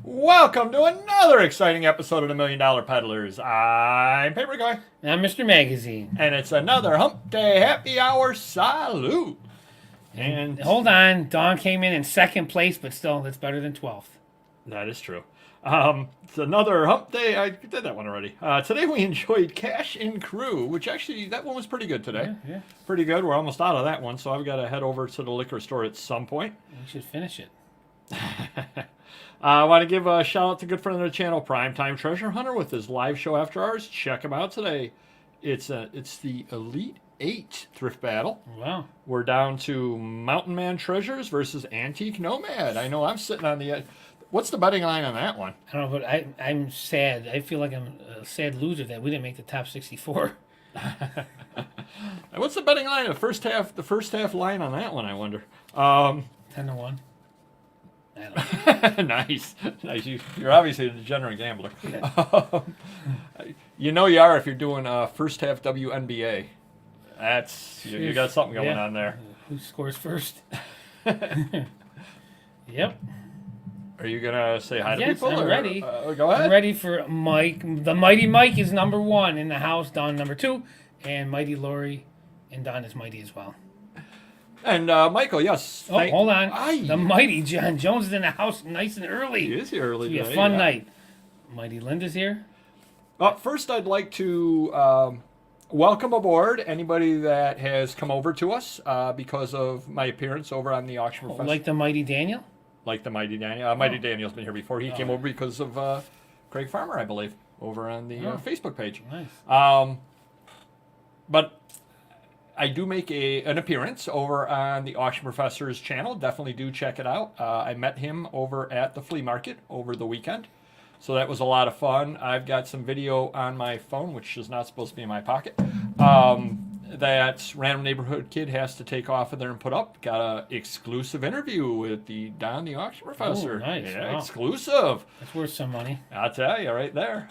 Welcome to another exciting episode of the Million Dollar Peddlers. I'm Paper Guy. And I'm Mr. Magazine. And it's another Hump Day Happy Hour salute. And hold on, Dawn came in second place, but still, it's better than 12th. That is true. It's another Hump Day. I did that one already. Today we enjoyed Cash and Crew, which actually, that one was pretty good today. Yeah. Pretty good. We're almost out of that one, so I've got to head over to the liquor store at some point. We should finish it. I want to give a shout out to good friend of the channel, Primetime Treasure Hunter, with his live show after ours. Check him out today. It's the Elite 8 thrift battle. Wow. We're down to Mountain Man Treasures versus Antique Nomad. I know I'm sitting on the edge. What's the betting line on that one? I don't know, but I'm sad. I feel like I'm a sad loser that we didn't make the top 64. What's the betting line? The first half line on that one, I wonder. 10-1. I don't know. Nice. You're obviously a degenerate gambler. You know you are if you're doing first half WNBA. That's you got something going on there. Who scores first? Yep. Are you gonna say hi to Yes, people? I'm ready. Go ahead. I'm ready for Mike. The Mighty Mike is number 1 in the house. Don number 2, and Mighty Lori, and Don is mighty as well. And Michael, yes. Oh, hold on. The Mighty John Jones is in the house, nice and early. He is here early. It'll be a fun night. Mighty Linda's here. First, I'd like to welcome aboard anybody that has come over to us because of my appearance over on the Auction Fest. Like the Mighty Daniel? Like the Mighty Daniel. Mighty Daniel's been here before. He came over because of Craig Farmer, I believe, over on the Facebook page. Nice. But I do make an appearance over on the Auction Professor's channel. Definitely do check it out. I met him over at the flea market over the weekend. So that was a lot of fun. I've got some video on my phone, which is not supposed to be in my pocket, that Random Neighborhood Kid has to take off of there and put up. Got an exclusive interview with Don the Auction Professor. Ooh, nice. Yeah, Wow. Exclusive. That's worth some money. I'll tell you right there.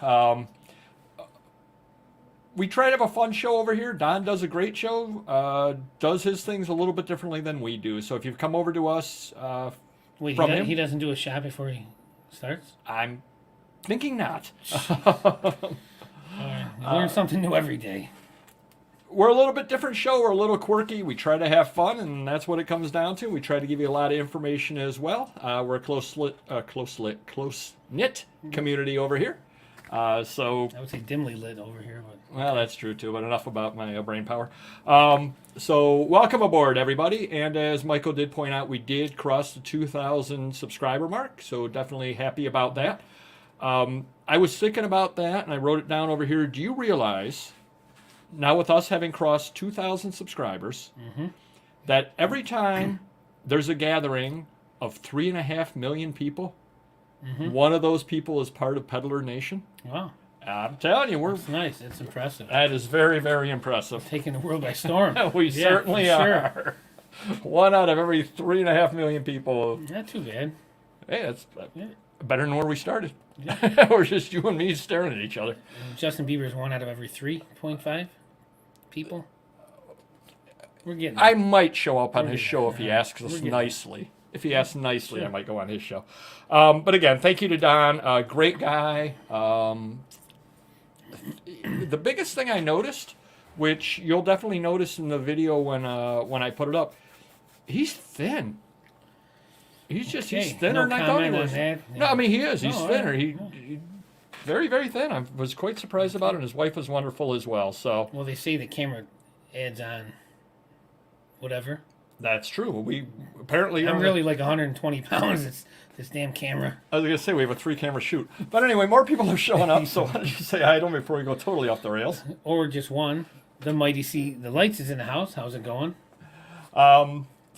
We try to have a fun show over here. Don does a great show. Does his things a little bit differently than we do. So if you've come over to us Wait, from he doesn't do a shot before he starts? I'm thinking not. You learn something new every day. We're a little bit different show. We're a little quirky. We try to have fun, and that's what it comes down to. We try to give you a lot of information as well. We're a close-knit community over here. So I would say dimly lit over here, but well, that's true too. But enough about my brain power. So welcome aboard, everybody. And as Michael did point out, we did cross the 2,000 subscriber mark. So definitely happy about that. I was thinking about that, and I wrote it down over here. Do you realize now, with us having crossed 2,000 subscribers, that every time there's a gathering of 3.5 million people, one of those people is part of Peddler Nation? wow. I'm telling you, That's nice. It's impressive. that is very, very impressive. Taking the world by storm. We Yeah, certainly for sure. are. One out of every 3.5 million people. Not too bad. Hey, that's Yeah. better than where we started. We're just you and me staring at each other. Justin Bieber's 1 out of every 3.5 people. We're getting I might show up on We're his getting show there. if he asks us We're getting nicely. If he asks nicely, Sure. I might go on his show. But again, thank you to Don. Great guy. The biggest thing I noticed, which you'll definitely notice in the video when I put it up, he's thin. He's thinner No than I thought he comment on was. that. No, I mean he is. He's No, thinner. I- He very, very thin. I was quite surprised about it. And his wife was wonderful as well. So Well, they say the camera adds on whatever. that's true. We apparently I'm really like 120 pounds. It's this damn camera. I was gonna say we have a 3-camera shoot, but anyway, more people are showing up. So why don't you say hi to them before we go totally off the rails? Or just one. The Mighty C. The lights is in the house. How's it going?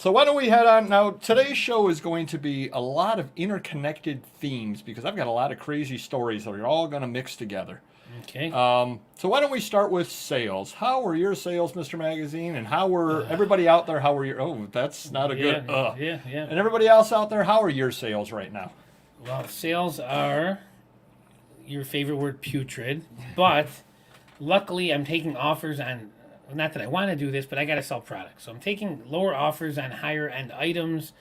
So why don't we head on now? Today's show is going to be a lot of interconnected themes because I've got a lot of crazy stories that are all going to mix together. Okay. So why don't we start with sales? How were your sales, Mr. Magazine? And how were everybody out there? How were your? Oh, that's not a good. Yeah. And everybody else out there, how are your sales right now? Well, sales are your favorite word, putrid. But luckily, I'm taking offers on. Not that I want to do this, but I got to sell products. So I'm taking lower offers on higher end items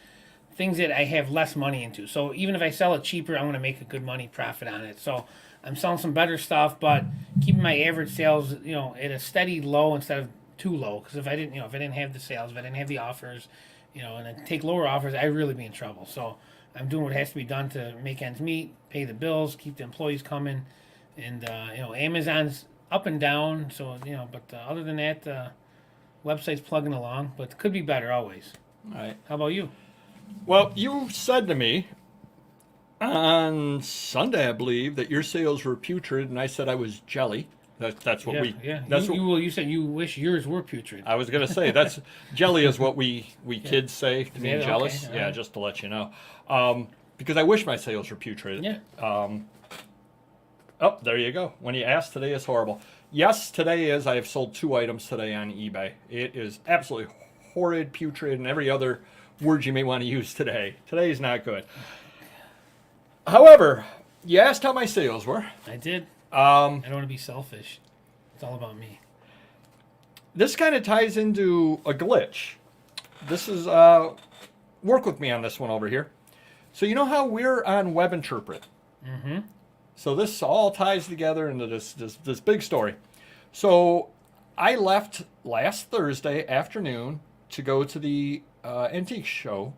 things that I have less money into. So even if I sell it cheaper, I'm going to make a good money profit on it. So I'm selling some better stuff, but keeping my average sales, at a steady low instead of too low. Because if I didn't, if I didn't have the sales, if I didn't have the offers, and I take lower offers, I'd really be in trouble. So I'm doing what has to be done to make ends meet, pay the bills, keep the employees coming, and Amazon's up and down. So but other than that, website's plugging along, but could be better always. All right. How about you? Well, you said to me on Sunday, I believe, that your sales were putrid, and I said I was jelly. That's what we. Yeah. That's You said you wish yours were putrid. I was gonna say that's jelly is what we kids say to be Yeah, jealous. okay, Yeah, alright. just to let you know. Because I wish my sales were putrid. Yeah. Oh, there you go. When you ask, today is horrible. Yes, today is. I have sold 2 items today on eBay. It is absolutely horrid, putrid, and every other word you may want to use today. Today is not good. However, you asked how my sales were. I did. I don't want to be selfish. It's all about me. This kind of ties into a glitch. This is, work with me on this one over here. So you know how we're on Web Interpret? Mm-hmm. So this all ties together into this big story. So I left last Thursday afternoon to go to the antique show,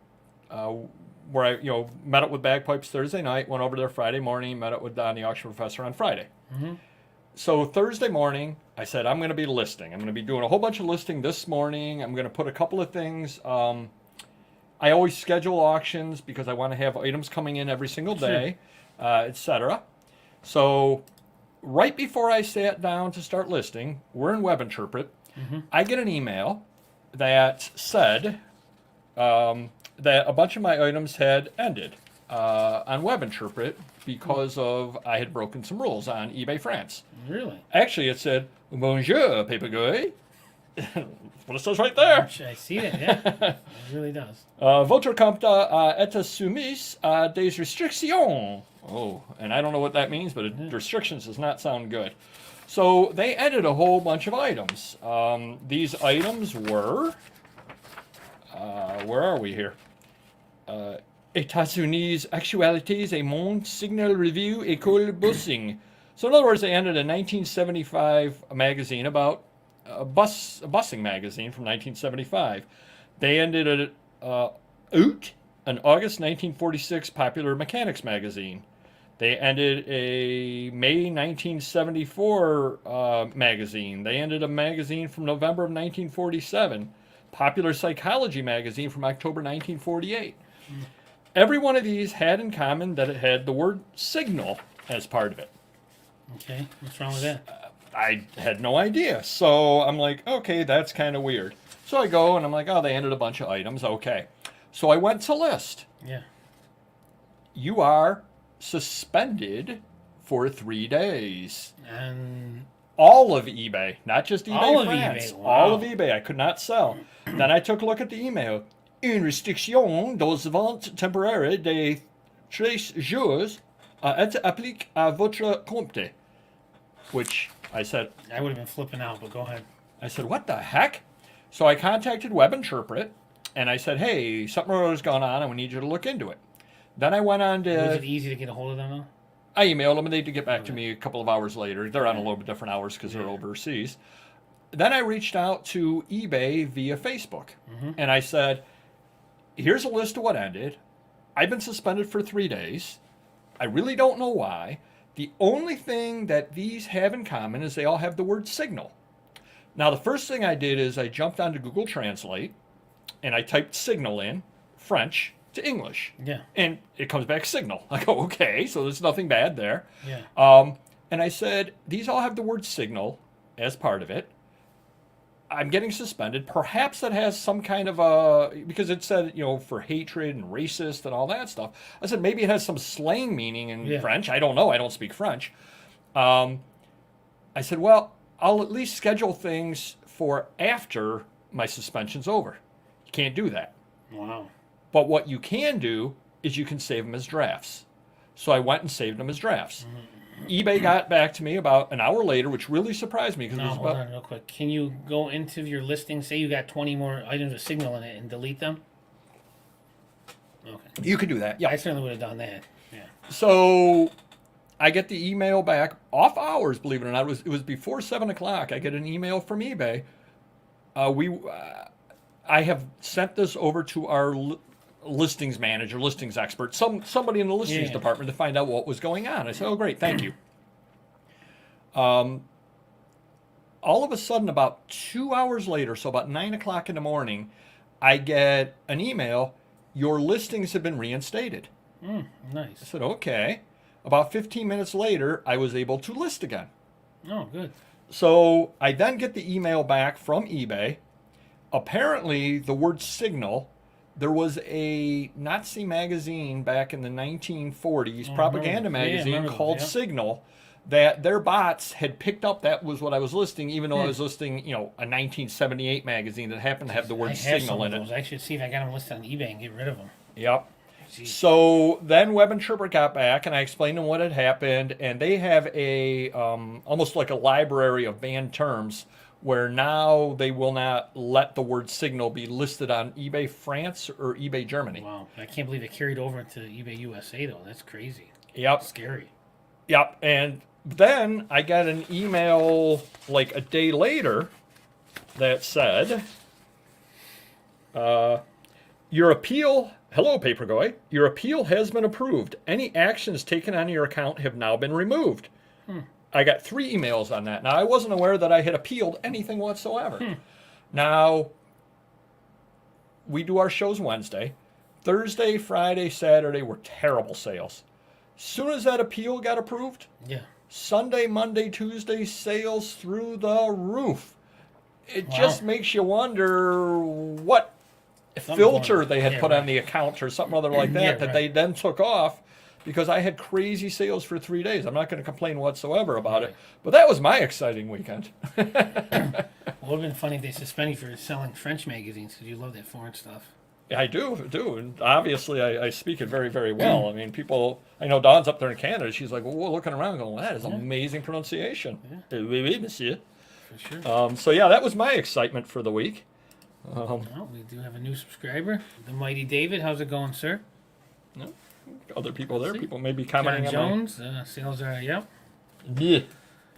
where I met up with Bagpipes Thursday night, went over there Friday morning, met up with Don the auction professor on Friday. Mm-hmm. So Thursday morning, I said I'm going to be listing. I'm going to be doing a whole bunch of listing this morning. I'm going to put a couple of things. I always schedule auctions because I want to have items coming in every single day, etc. So right before I sat down to start listing, we're in Web Interpret. Mm-hmm. I get an email that said that a bunch of my items had ended on Web Interpret because of I had broken some rules on eBay France. Really? Actually, it said, Bonjour, paper guy. That's what it says right there. I see it, yeah. It really does. Votre compte est soumis à des restrictions. Oh, and I don't know what that means, but restrictions does not sound good. So they ended a whole bunch of items. These items were, where are we here? États-Unis Actualités et Monde Signal Review École Bussing. So in other words, they ended a 1975 magazine about a busing magazine from 1975. They ended Out, an August 1946 Popular Mechanics magazine. They ended a May 1974 magazine. They ended a magazine from November of 1947. Popular Psychology magazine from October 1948. Every one of these had in common that it had the word signal as part of it. Okay, what's wrong with that? I had no idea. So I'm like, okay, that's kind of weird. So I go and I'm like, oh, they ended a bunch of items. Okay. So I went to list. Yeah. You are suspended for 3 days. And All of eBay, not just eBay All of France. eBay, All wow. of eBay. I could not sell. Then I took a look at the email. Une restriction des ventes temporaires de 13 jours est appliquée à votre compte. Which I said, I would have been flipping out, but go ahead. what the heck? So I contacted Web Interpret, and I said, hey, something or other's gone on, and we need you to look into it. Then I went on Was to, it easy to get a hold of them, though? I emailed them, and they did get back to me a couple of hours later. They're on a little bit different hours because they're overseas. Then I reached out to eBay via Facebook, and I said, here's a list of what ended. I've been suspended for 3 days. I really don't know why. The only thing that these have in common is they all have the word signal. Now, the first thing I did is I jumped onto Google Translate, and I typed signal in, French to English. Yeah. And it comes back signal. I go, okay, so there's nothing bad there. Yeah. And I said, these all have the word signal as part of it. I'm getting suspended. Perhaps that has some kind of a, because it said, for hatred and racist and all that stuff. I said, maybe it has some slang meaning in French. I don't know. I don't speak French. I said, well, I'll at least schedule things for after my suspension's over. You can't do that. Wow. But what you can do is you can save them as drafts. So I went and saved them as drafts. eBay got back to me about an hour later, which really surprised me because it Now, was hold about. on real quick. Can you go into your listing, say you got 20 more items with signal in it, and delete them? Okay. You can do that. Yeah. I certainly would have done that. Yeah. So I get the email back off hours. Believe it or not, it was before 7 o'clock. I get an email from eBay. I have sent this over to our listings manager, listings expert, somebody in the listings department to find out what was going on. I said, "Oh, great, thank you." All of a sudden, about 2 hours later, so about 9 o'clock in the morning, I get an email. Your listings have been reinstated. I Nice. said, "Okay." About 15 minutes later, I was able to list again. Oh, good. So I then get the email back from eBay. Apparently, the word signal, there was a Nazi magazine back in the 1940s, propaganda magazine called Signal, that their bots had picked up. That was what I was listing, even though I was listing, a 1978 magazine that happened to have the word signal in it. I should see if I got them listed on eBay and get rid of them. Yep. Jeez. So then Web and Tripper got back, and I explained to them what had happened, and they have a almost like a library of banned terms where now they will not let the word signal be listed on eBay France or eBay Germany. Wow. I can't believe it carried over to eBay USA, though. That's crazy. Yep. Scary. Yep. And then I got an email like a day later that said, your appeal, hello, Papergoy, your appeal has been approved. Any actions taken on your account have now been removed. I got 3 emails on that. Now, I wasn't aware that I had appealed anything whatsoever. Now, we do our shows Wednesday. Thursday, Friday, Saturday were terrible sales. Soon as that appeal got approved, Sunday, Monday, Tuesday, sales through the roof. It just makes you wonder what filter they had put on the account or something other like that they then took off, because I had crazy sales for 3 days. I'm not going to complain whatsoever about it, but that was my exciting weekend. Well, it would have been funny if they suspended you for selling French magazines, because you love that foreign stuff. I do, and obviously I speak it very, very well. I mean, people, I know Dawn's up there in Canada, she's like, well, we're looking around going, that is amazing pronunciation. Oui, oui, monsieur. For sure. So yeah, that was my excitement for the week. Well, we do have a new subscriber, the Mighty David. How's it going, sir? Other people there, people may be commenting John on Jones, sales are, Meh.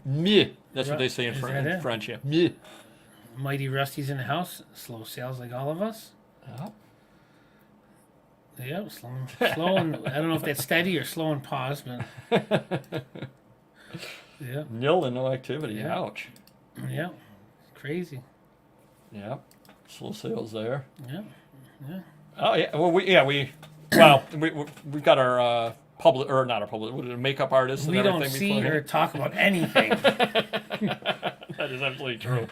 Meh. That's what they say in French, yeah. Meh. Mighty Rusty's in the house. Slow sales like all of us. Yeah, slow and I don't know if that's steady or slow and pause, but yeah. Nil and no activity. Ouch. Yeah. Crazy. Yeah. Slow sales there. Yeah. Oh yeah. Well, we got our public, or not our public, makeup artist and we everything. We don't see or talk about anything. That is absolutely true.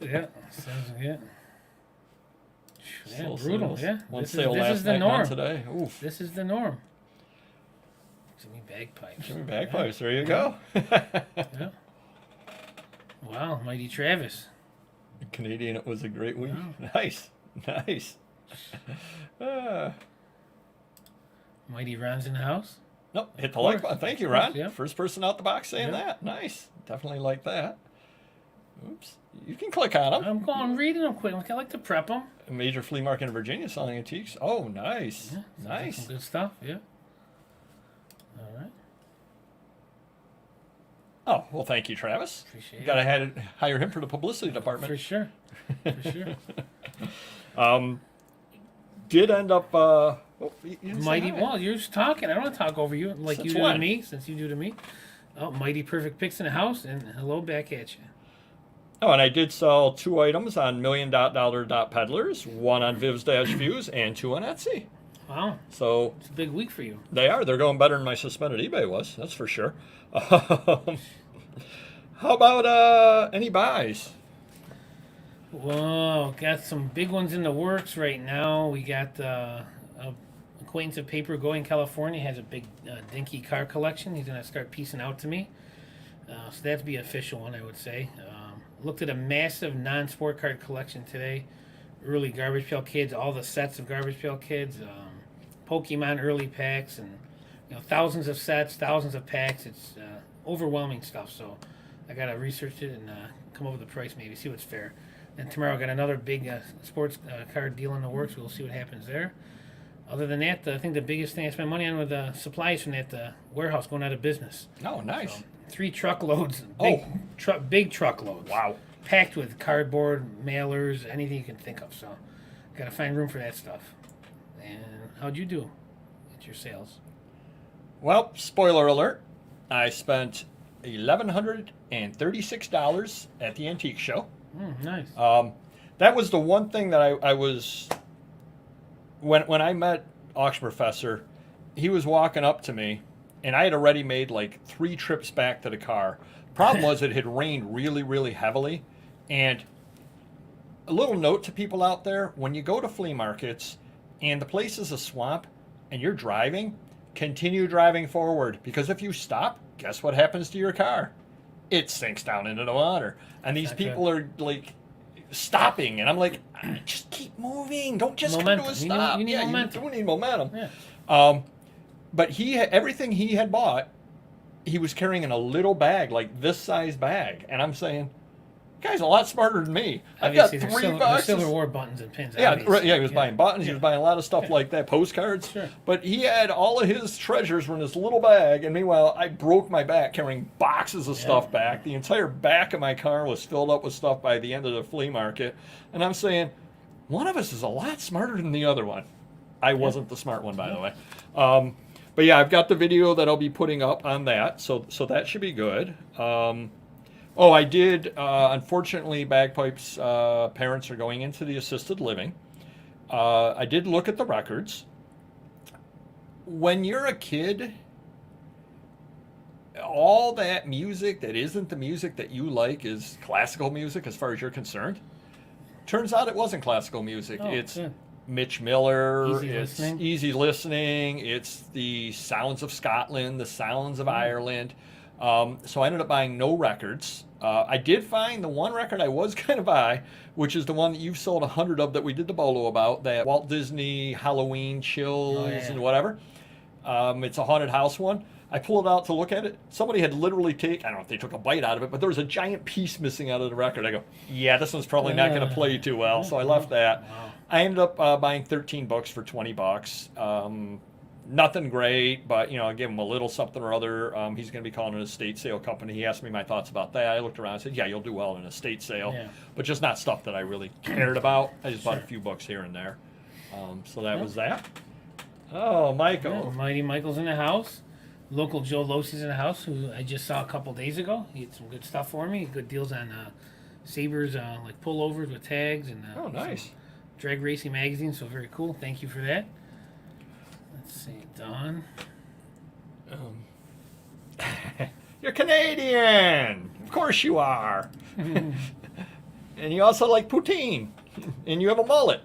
Yeah. Sounds good. Yeah, Slow brutal. sales. Yeah. One This sale is last the night, norm. none today. Oof. This is the norm. Jimmy Bagpipes. Jimmy Bagpipes. There you go. Yeah. Wow, Mighty Travis. Canadian. It was a great week. Wow. Nice. Mighty Ron's in the house. Nope, hit the like button. Thank you, Ron. Yeah. First person out the box saying that. Nice. Definitely like that. Oops. You can click on them. I'm going reading them quick. I like to prep them. A major flea market in Virginia selling antiques. Oh, nice. Yeah, Nice. Some good stuff. Yeah. All right. Oh, well, thank you, Travis. Appreciate You got to hire him for the publicity department. For sure. For sure. Did end up. You didn't say Mighty. hi. Well, you're just talking. I don't want to talk over you like Since you do when? to me. Since you do to me. Oh, Mighty Perfect Picks in the house, and hello back at you. Oh, and I did sell 2 items on million.dollar.peddlers, 1 on Vivs-Views, and 2 on Etsy. Wow. So It's a big week for you. they are. They're going better than my suspended eBay was. That's for sure. How about any buys? Whoa, got some big ones in the works right now. We got a acquaintance of Paper Going California has a big dinky car collection. He's gonna start piecing out to me. So that'd be an official one, I would say. Looked at a massive non-sport card collection today. Early Garbage Pail Kids, all the sets of Garbage Pail Kids, Pokemon early packs, and thousands of sets, thousands of packs. It's overwhelming stuff. So I gotta research it and come up with a price, maybe see what's fair. And tomorrow I got another big sports card deal in the works. We'll see what happens there. Other than that, I think the biggest thing I spent money on was the supplies from that warehouse going out of business. Oh, nice. So, 3 truckloads, big truckloads. Wow. Packed with cardboard, mailers, anything you can think of. So, got to find room for that stuff. And how'd you do at your sales? Well, spoiler alert, I spent $1,136 at the antique show. Nice. That was the one thing that I was, when I met Auction Professor, he was walking up to me, and I had already made like 3 trips back to the car. Problem was it had rained really, really heavily, and a little note to people out there, when you go to flea markets and the place is a swamp and you're driving, continue driving forward, because if you stop, guess what happens to your car? It sinks down into the water. And these people are like stopping, and I'm like, just keep moving. Don't just momentum. come to a stop. You need momentum. You do need momentum. Yeah. But everything he had bought, he was carrying in a little bag, like this size bag. And I'm saying, guy's a lot smarter than me. I've got Obviously, three there's boxes. Silver War buttons and pins. Yeah, obviously. he was buying buttons. He was buying a lot of stuff like that, postcards. Sure. But he had all of his treasures were in this little bag, and meanwhile, I broke my back carrying boxes of stuff back. The entire back of my car was filled up with stuff by the end of the flea market. And I'm saying, one of us is a lot smarter than the other one. I wasn't the smart one, by the way. But yeah, I've got the video that I'll be putting up on that, so that should be good. Oh, I did. Unfortunately, Bagpipe's parents are going into the assisted living. I did look at the records. When you're a kid, all that music that isn't the music that you like is classical music as far as you're concerned. Turns out it wasn't classical music. It's Mitch Miller. It's easy listening. It's the sounds of Scotland, the sounds of Ireland. So I ended up buying no records. I did find the one record I was going to buy, which is the one that you've sold 100 of that we did the bolo about, that Walt Disney Halloween Chills and whatever. It's a haunted house one. I pulled it out to look at it. Somebody had literally I don't know if they took a bite out of it, but there was a giant piece missing out of the record. I go, yeah, this one's probably not going to play too well. So I left that. Wow. I ended up buying 13 books for $20. Nothing great, but I gave him a little something or other. He's going to be calling an estate sale company. He asked me my thoughts about that. I looked around and said, yeah, you'll do well in an estate sale, but just not stuff that I really cared about. I just bought a few books here and there. So that was that. Oh, Michael. Mighty Michael's in the house. Local Joe Losey's in the house, who I just saw a couple days ago. He had some good stuff for me. Good deals on Sabres, like pullovers with tags and oh, nice. drag racing magazine. So very cool. Thank you for that. Let's see, Don. You're Canadian. Of course you are. And you also like poutine. And you have a mullet.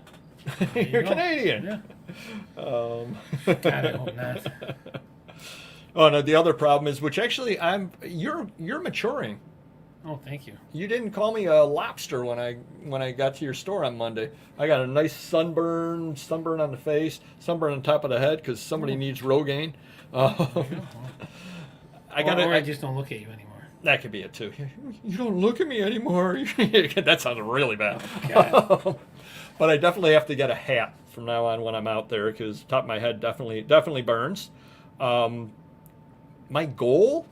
You're Canadian. Yeah. God, I hope not. Oh no, the other problem is, which actually you're maturing. Oh, thank you. You didn't call me a lobster when I got to your store on Monday. I got a nice sunburn on the face, sunburn on top of the head because somebody needs Rogaine. I just don't look at you anymore. That could be it too. You don't look at me anymore. That sounds really bad. But I definitely have to get a hat from now on when I'm out there because the top of my head definitely burns. My goal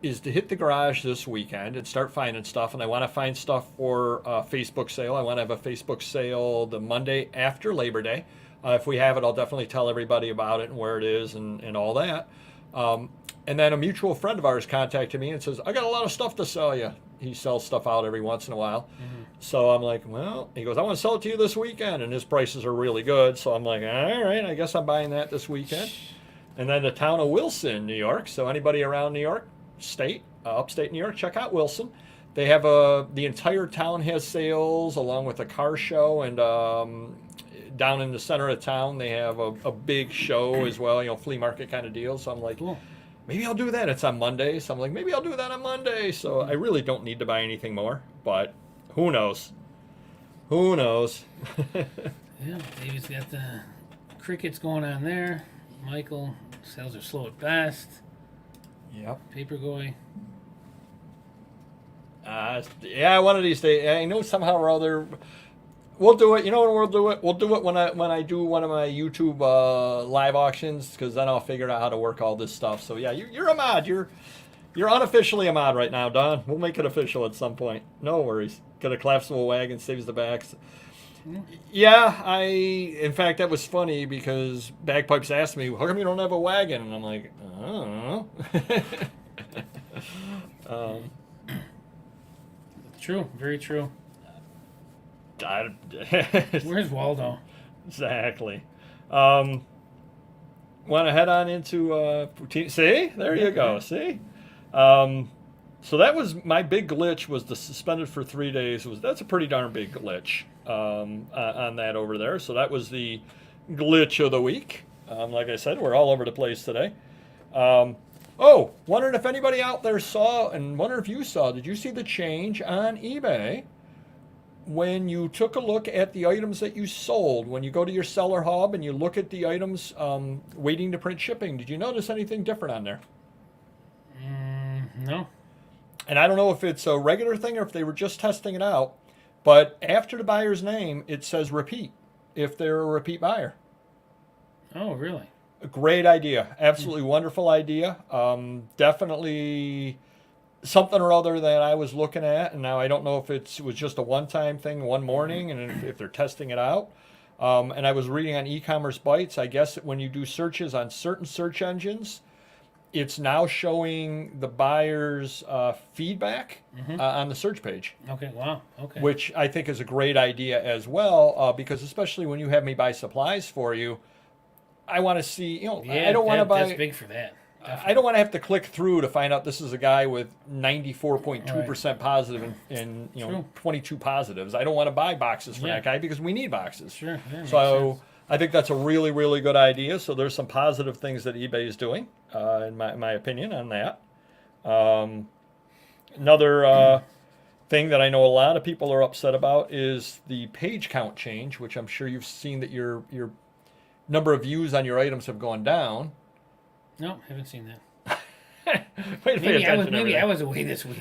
is to hit the garage this weekend and start finding stuff, and I want to find stuff for a Facebook sale. I want to have a Facebook sale the Monday after Labor Day. If we have it, I'll definitely tell everybody about it and where it is and all that. And then a mutual friend of ours contacted me and says, I got a lot of stuff to sell you. He sells stuff out every once in a while. Mm-hmm. So I'm like, well, he goes, I want to sell it to you this weekend, and his prices are really good. So I'm like, all right, I guess I'm buying that this weekend. And then the town of Wilson, New York. So anybody around New York State, upstate New York, check out Wilson. They have the entire town has sales along with a car show, and down in the center of town they have a big show as well, flea market kind of deal. So I'm like, cool. Maybe I'll do that. It's on Monday, so I'm like, maybe I'll do that on Monday. So I really don't need to buy anything more, but who knows? Who knows? Yeah, David's got the crickets going on there. Michael, sales are slow at best. Yep. Papergoy. Yeah, one of these days. I know somehow or other We'll do it. You know when we'll do it? We'll do it when I do one of my YouTube live auctions, because then I'll figure out how to work all this stuff. So yeah, you're a mod. You're unofficially a mod right now, Don. We'll make it official at some point. No worries. Got a collapsible wagon, saves the backs. Yeah, in fact, that was funny because Bagpipes asked me, how come you don't have a wagon? And I'm like, I don't know. True, very true. Where's Waldo? Exactly. Want to head on into see? There you go. See? So that was my big glitch, was the suspended for 3 days. That's a pretty darn big glitch on that over there. So that was the glitch of the week. Like I said, we're all over the place today. Wondering if anybody out there saw, and wonder if you saw, did you see the change on eBay when you took a look at the items that you sold? When you go to your seller hub and you look at the items waiting to print shipping, did you notice anything different on there? No. And I don't know if it's a regular thing or if they were just testing it out, but after the buyer's name, it says repeat if they're a repeat buyer. Oh, really? A great idea. Absolutely wonderful idea. Definitely something or other that I was looking at. And now I don't know if it was just a one-time thing one morning and if they're testing it out. And I was reading on e-commerce bites, I guess when you do searches on certain search engines, it's now showing the buyer's feedback on the search page. Okay, wow, okay. Which I think is a great idea as well, because especially when you have me buy supplies for you, I want to see, I don't want to buy. That's big for that. Definitely. I don't want to have to click through to find out this is a guy with 94.2% positive and 22 positives. I don't want to buy boxes for that guy because we need boxes. Sure. Yeah, so I think that's a really, really good idea. So there's some positive things that eBay is doing, in my opinion, on that. Another thing that I know a lot of people are upset about is the page count change, which I'm sure you've seen that your number of views on your items have gone down. No, haven't seen that. Maybe I was away this week.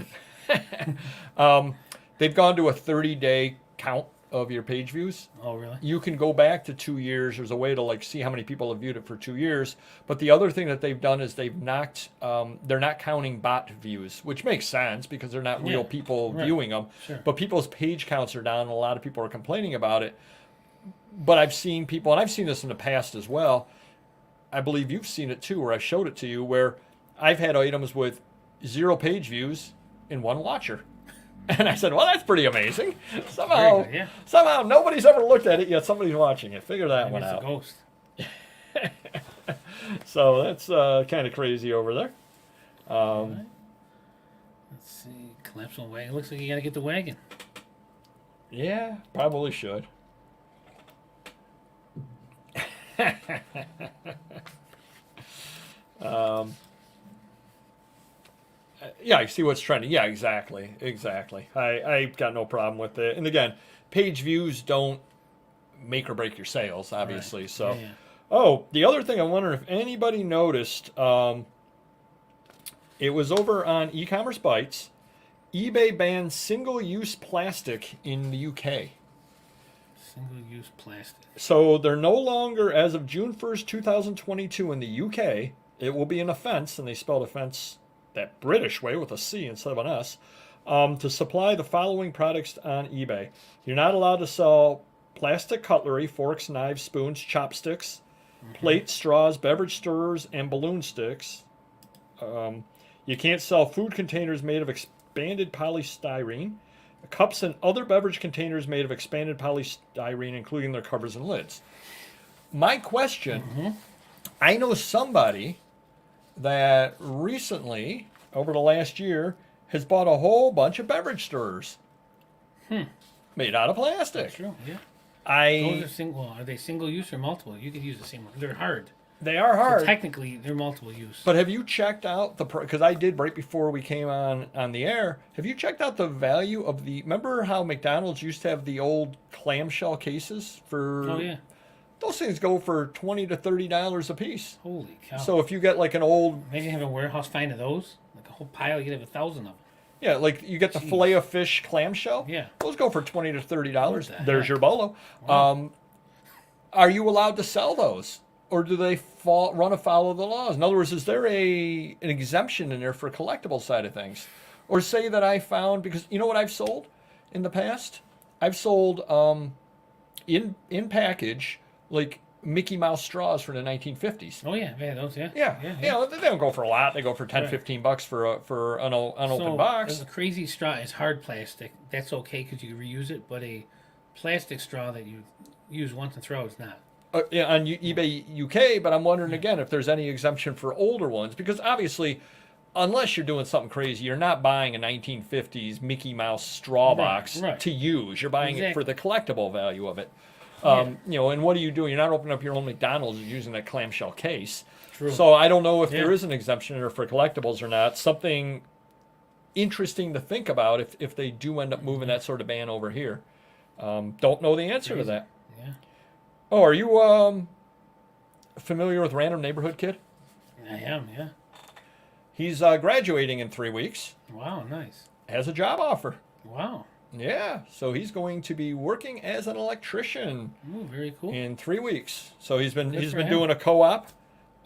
They've gone to a 30-day count of your page views. Oh, really? You can go back to 2 years. There's a way to see how many people have viewed it for 2 years. But the other thing that they've done is they're not counting bot views, which makes sense because they're not real people viewing them. Sure. But people's page counts are down, and a lot of people are complaining about it. But I've seen people, and I've seen this in the past as well. I believe you've seen it too, where I showed it to you, where I've had items with 0 page views and 1 watcher. And I said, well, that's pretty amazing. Somehow nobody's ever looked at it yet. Somebody's watching it. Figure that one out. It's a ghost. So that's kind of crazy over there. Right. Let's see. Collapsible wagon. Looks like you got to get the wagon. Yeah, probably should. Yeah, I see what's trending. Yeah, exactly. I got no problem with it. And again, page views don't make or break your sales, obviously. Right. So, the other thing I wonder if anybody noticed, it was over on e-commerce bites. eBay banned single-use plastic in the UK. Single-use plastic. So they're no longer, as of June 1st, 2022 in the UK, it will be an offense, and they spelled offense that British way with a C instead of an S, to supply the following products on eBay. You're not allowed to sell plastic cutlery, forks, knives, spoons, chopsticks, plates, straws, beverage stirrers, and balloon sticks. You can't sell food containers made of expanded polystyrene, cups and other beverage containers made of expanded polystyrene, including their covers and lids. My question, I know somebody that recently, over the last year, has bought a whole bunch of beverage stirrers made out of plastic. That's true, yeah. Those are are they single use or multiple? You could use the same one. They're hard. They are hard. So technically, they're multiple use. But have you checked out because I did right before we came on the air, have you checked out the value of remember how McDonald's used to have the old clamshell cases for... Oh, yeah. Those things go for $20 to $30 a piece. Holy cow. So if you get an old... Imagine having a warehouse find of those. Like a whole pile, you could have 1,000 of them. Yeah, like you get the fillet of fish clamshell. Yeah. Those go for $20 to $30. What the There's heck? your bolo. Wow. Are you allowed to sell those, or do they run afoul of the laws? In other words, is there an exemption in there for collectible side of things, or say that I found, because you know what I've sold in the past? I've sold in package like Mickey Mouse straws from the 1950s. Oh yeah, yeah, those, yeah. Yeah. They don't go for a lot. They go for 10, Right. $15 for an unopened So box. a crazy straw is hard plastic. That's okay because you can reuse it, but a plastic straw that you use once and throw is not. Yeah, on eBay UK, but I'm wondering again if there's any exemption for older ones, because obviously, unless you're doing something crazy, you're not buying a 1950s Mickey Mouse straw box right. to use. You're buying it for the collectible value of it. Yeah. And what are you doing? You're not opening up your own McDonald's using that clamshell case. True. So I don't know if there Yeah. is an exemption there for collectibles or not. Something interesting to think about if they do end up moving that sort of ban over here. Don't know the answer to that. Yeah. Oh, are you familiar with Random Neighborhood Kid? I am, yeah. He's graduating in 3 weeks. Wow, nice. Has a job offer. Wow. Yeah, so he's going to be working as an electrician Ooh, very cool. in 3 weeks. So he's been for him. doing a co-op,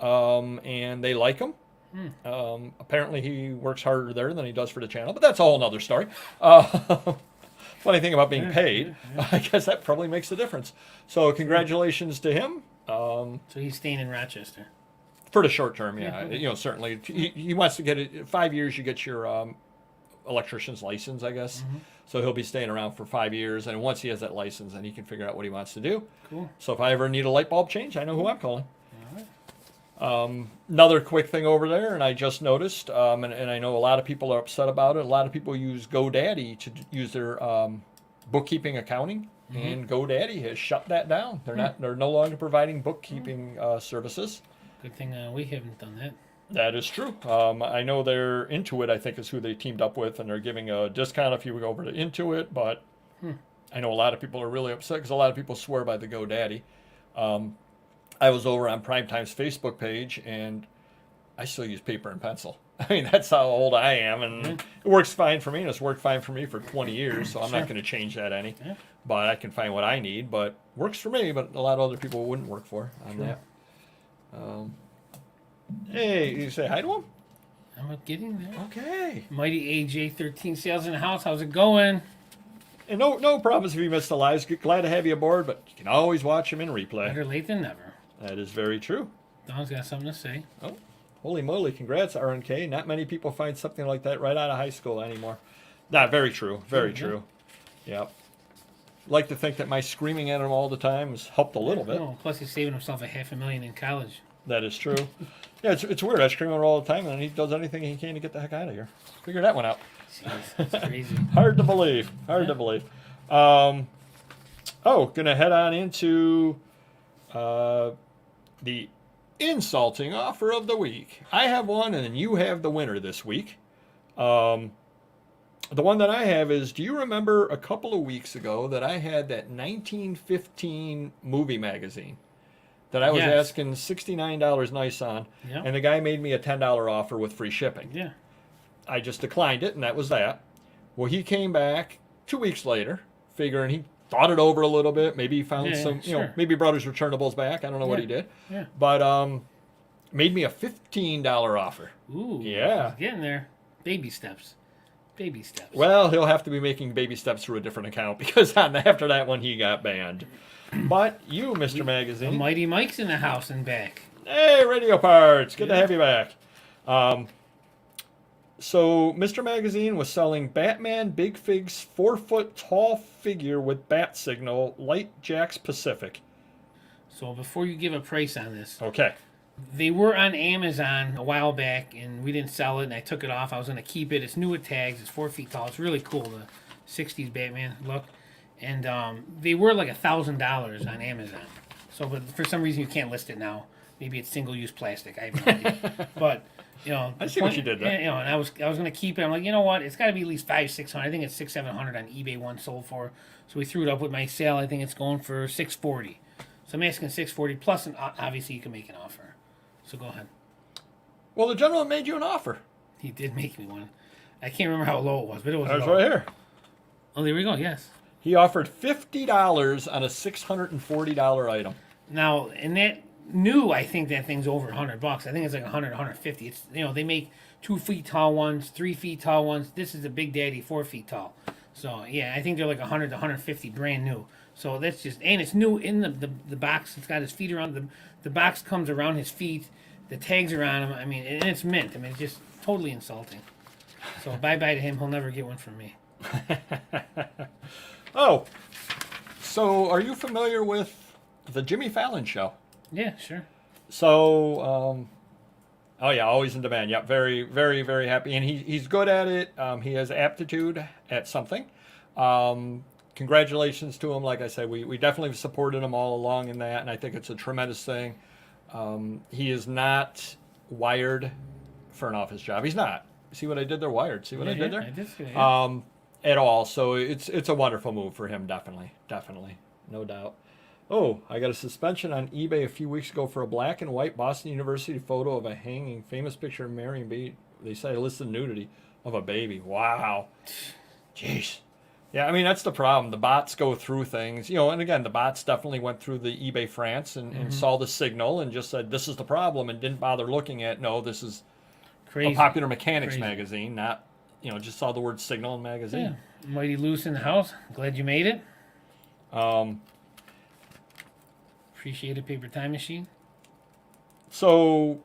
and they like him. Apparently, he works harder there than he does for the channel, but that's a whole other story. Funny thing about being paid, I guess that probably makes a difference. So congratulations to him. So he's staying in Rochester. For the short term, yeah. Yeah. Certainly. He wants to get it. 5 years, you get your electrician's license, I guess. So he'll be staying around for 5 years. And once he has that license, then he can figure out what he wants to do. Cool. So if I ever need a light bulb change, I know who I'm calling. All right. Another quick thing over there, and I just noticed, and I know a lot of people are upset about it. A lot of people use GoDaddy to use their bookkeeping accounting. And GoDaddy has shut that down. They're no longer providing bookkeeping services. Good thing we haven't done that. That is true. I know they're Intuit, I think, is who they teamed up with, and they're giving a discount if you go over to Intuit. But I know a lot of people are really upset because a lot of people swear by the GoDaddy. I was over on Primetime's Facebook page, and I still use paper and pencil. I mean, that's how old I am, and it works fine for me, and it's worked fine for me for 20 years, so I'm not going to change that any. Yeah. But I can find what I need, but works for me, but a lot of other people wouldn't work for on that. Hey, you say hi to him? I'm getting there. Okay. Mighty AJ13 sales in the house. How's it going? And no problems if you missed the lives. Glad to have you aboard, but you can always watch them in replay. Better late than never. That is very true. Don's got something to say. Oh, holy moly. Congrats, RNK. Not many people find something like that right out of high school anymore. Nah, very true. Very true. Yep. Like to think that my screaming at him all the time has helped a little bit. No, plus he's saving himself $500,000 in college. That is true. Yeah, it's weird. I scream at him all the time, and he does anything he can to get the heck out of here. Figure that one out. Jeez, that's crazy. Hard to believe. Hard to believe. Gonna head on into the insulting offer of the week. I have one, and you have the winner this week. The one that I have is, do you remember a couple of weeks ago that I had that 1915 movie magazine that I was asking $69 nice on, Yeah. and the guy made me a $10 offer with free shipping? Yeah. I just declined it, and that was that. Well, he came back 2 weeks later, figuring he thought it over a little bit. Maybe he found maybe brought his returnables back. I don't know what he did. Yeah. But made me a $15 offer. Ooh. Yeah. He's getting there. Baby steps. Baby steps. Well, he'll have to be making baby steps through a different account because after that one, he got banned. But you, Mr. The Magazine. Mighty Mike's in the house and back. Hey, Radio Parts. Good to have you back. So, Mr. Magazine was selling Batman Big Fig's 4-foot tall figure with bat signal, Light Jacks Pacific. So before you give a price on this, Okay. they were on Amazon a while back, and we didn't sell it, and I took it off. I was going to keep it. It's new with tags. It's 4 feet tall. It's really cool, the 60s Batman look. And they were like $1,000 on Amazon. So, but for some reason, you can't list it now. Maybe it's single-use plastic. I have no idea. But, you know, I see what you did there. You know, and I was going to keep it. I'm like, you know what? It's got to be at least $500-$600. I think it's $600-$700 on eBay. One sold for. So we threw it up with my sale. I think it's going for $640. So I'm asking $640 plus, and obviously you can make an offer. So go ahead. Well, the gentleman made you an offer. He did make me one. I can't remember how low it was, but it was That's low. right here. Oh, there we go. Yes. He offered $50 on a $640 item. Now, and that new, I think that thing's over $100. I think it's like 100, 150. It's they make 2 feet tall ones, 3 feet tall ones. This is a Big Daddy 4 feet tall. So yeah, I think they're like 100 to 150 brand new. So that's just, and it's new in the box. It's got his feet around the box comes around his feet. The tags are on him. I mean, and it's mint. I mean, it's just totally insulting. So bye bye to him. He'll never get one from me. Oh, so are you familiar with the Jimmy Fallon show? Yeah, sure. So, oh yeah, always in demand. Yeah, very, very, very happy, and he's good at it. He has aptitude at something. Congratulations to him. Like I said, we definitely supported him all along in that, and I think it's a tremendous thing. He is not wired for an office job. He's not. See what I did there? Wired. See what I did there? I did see that. Yeah. At all. So it's a wonderful move for him. Definitely, no doubt. Oh, I got a suspension on eBay a few weeks ago for a black and white Boston University photo of a hanging famous picture of Mary and baby. They say listed nudity of a baby. Wow. Jeez. Yeah, I mean, that's the problem. The bots go through things, and again, the bots definitely went through the eBay France and saw the signal and just said, this is the problem, and didn't bother looking at, no, this is Crazy. a Popular Mechanics Crazy. magazine, not, just saw the word signal in magazine. Yeah. Mighty loose in the house. Glad you made it. Appreciate a paper time machine. So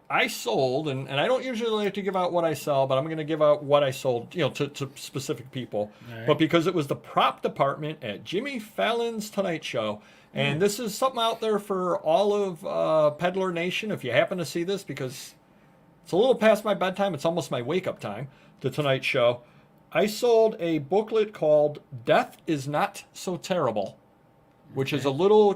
I sold, and I don't usually like to give out what I sell, but I'm going to give out what I sold, to specific people. Right. But because it was the prop department at Jimmy Fallon's Tonight Show, and this is something out there for all of Peddler Nation, if you happen to see this, because it's a little past my bedtime. It's almost my wake-up time, the Tonight Show. I sold a booklet called Death is Not So Terrible, which is a little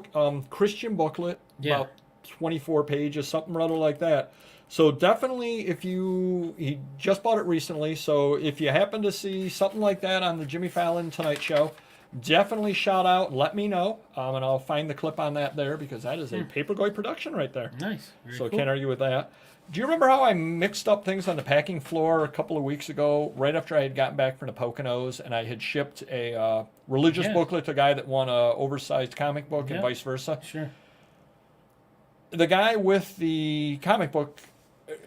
Christian booklet, about 24 pages, something rather like that. So definitely, he just bought it recently, so if you happen to see something like that on the Jimmy Fallon Tonight Show, definitely shout out, let me know, and I'll find the clip on that there, because that is a Papergoy production right there. Nice. Very So cool. can't argue with that. Do you remember how I mixed up things on the packing floor a couple of weeks ago, right after I had gotten back from the Poconos, and I had shipped a religious booklet to a guy that won a oversized comic book and vice versa? Sure. The guy with the comic book,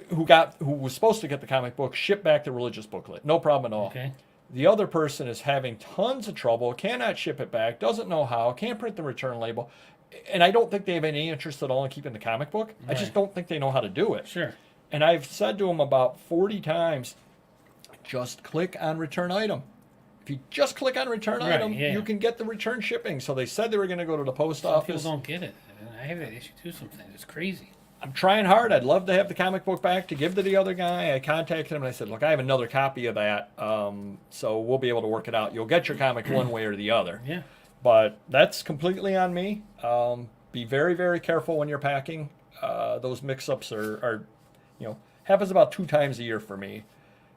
who was supposed to get the comic book, shipped back the religious booklet. No problem at all. Okay. The other person is having tons of trouble, cannot ship it back, doesn't know how, can't print the return label. And I don't think they have any interest at all in keeping the comic book. I just don't think they know how to do it. Sure. And I've said to them about 40 times, just click on return item. If you just click on return item, you can get the return shipping. So they said they were going to go to the post Some office. people don't get it. I have that issue too sometimes. It's crazy. I'm trying hard. I'd love to have the comic book back to give to the other guy. I contacted him and I said, look, I have another copy of that, so we'll be able to work it out. You'll get your comic one way or the other. Yeah. But that's completely on me. Be very, very careful when you're packing. Those mix-ups are happens about 2 times a year for me.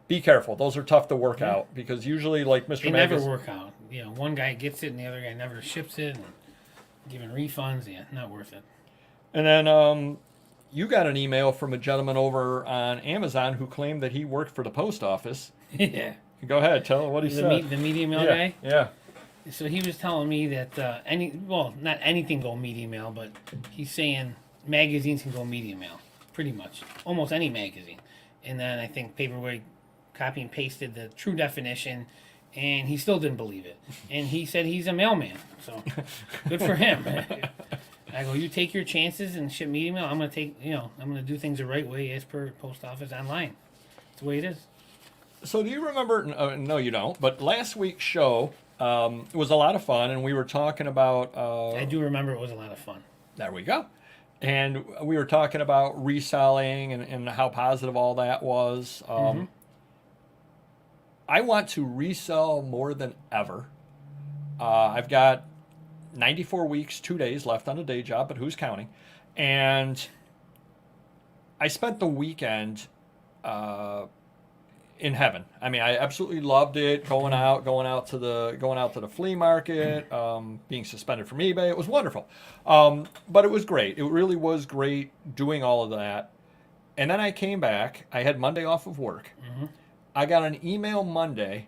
Be careful. Those are tough to work out, because usually, like Mr. They Magus, never work out. One guy gets it and the other guy never ships it, and giving refunds. Yeah, not worth it. And then you got an email from a gentleman over on Amazon who claimed that he worked for the post office. Yeah. Go ahead, tell him what he said. The media mail guy. Yeah. So he was telling me that not anything go media mail, but he's saying magazines can go media mail, pretty much, almost any magazine. And then I think Paperweight copy and pasted the true definition, and he still didn't believe it. And he said he's a mailman, so good for him. I go, you take your chances and ship media mail. I'm gonna do things the right way as per post office online. That's the way it is. So do you remember? No, you don't. But last week's show was a lot of fun, and we were talking about. I do remember it was a lot of fun. There we go. And we were talking about reselling and how positive all that was. I want to resell more than ever. I've got 94 weeks, 2 days left on a day job, but who's counting? And I spent the weekend in heaven. I mean, I absolutely loved it. Going out to the flea market, being suspended from eBay. It was wonderful. But it was great. It really was great doing all of that. And then I came back. I had Monday off of work. I got an email Monday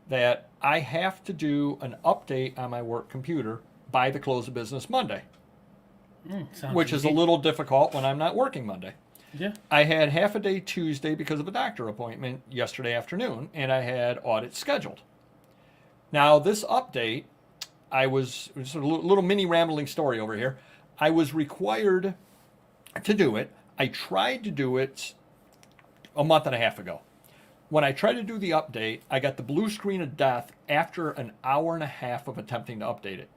that I have to do an update on my work computer by the close of business Monday, which is a little difficult when I'm not working Monday. Yeah. I had half a day Tuesday because of a doctor appointment yesterday afternoon, and I had audits scheduled. Now, this update, it's a little mini rambling story over here. I was required to do it. I tried to do it a month and a half ago. When I tried to do the update, I got the blue screen of death after an hour and a half of attempting to update it.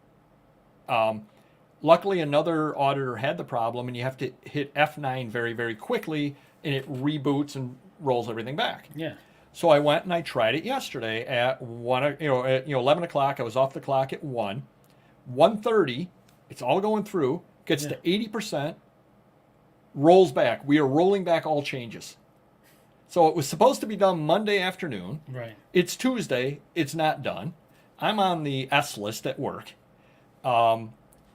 Luckily, another auditor had the problem, and you have to hit F9 very, very quickly, and it reboots and rolls everything back. Yeah. So I went and I tried it yesterday at 11 o'clock. I was off the clock at 1. 1:30, it's all going through, gets to 80%, rolls back. We are rolling back all changes. So it was supposed to be done Monday afternoon. Right. It's Tuesday. It's not done. I'm on the S list at work,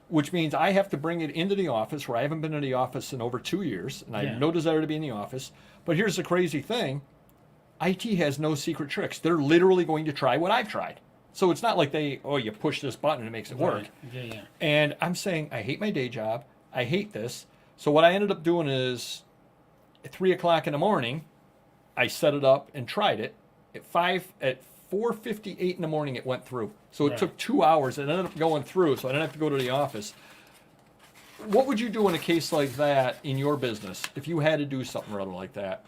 which means I have to bring it into the office where I haven't been in the office in over 2 years, and I have no desire to be in the office. But here's the crazy thing. IT has no secret tricks. They're literally going to try what I've tried. So it's not like you push this button and it makes it work. Yeah. And I'm saying, I hate my day job. I hate this. So what I ended up doing is at 3 o'clock in the morning, I set it up and tried it. At 4:58 in the morning, it went through. So it took 2 hours. It ended up going through, so I didn't have to go to the office. What would you do in a case like that in your business if you had to do something or other like that?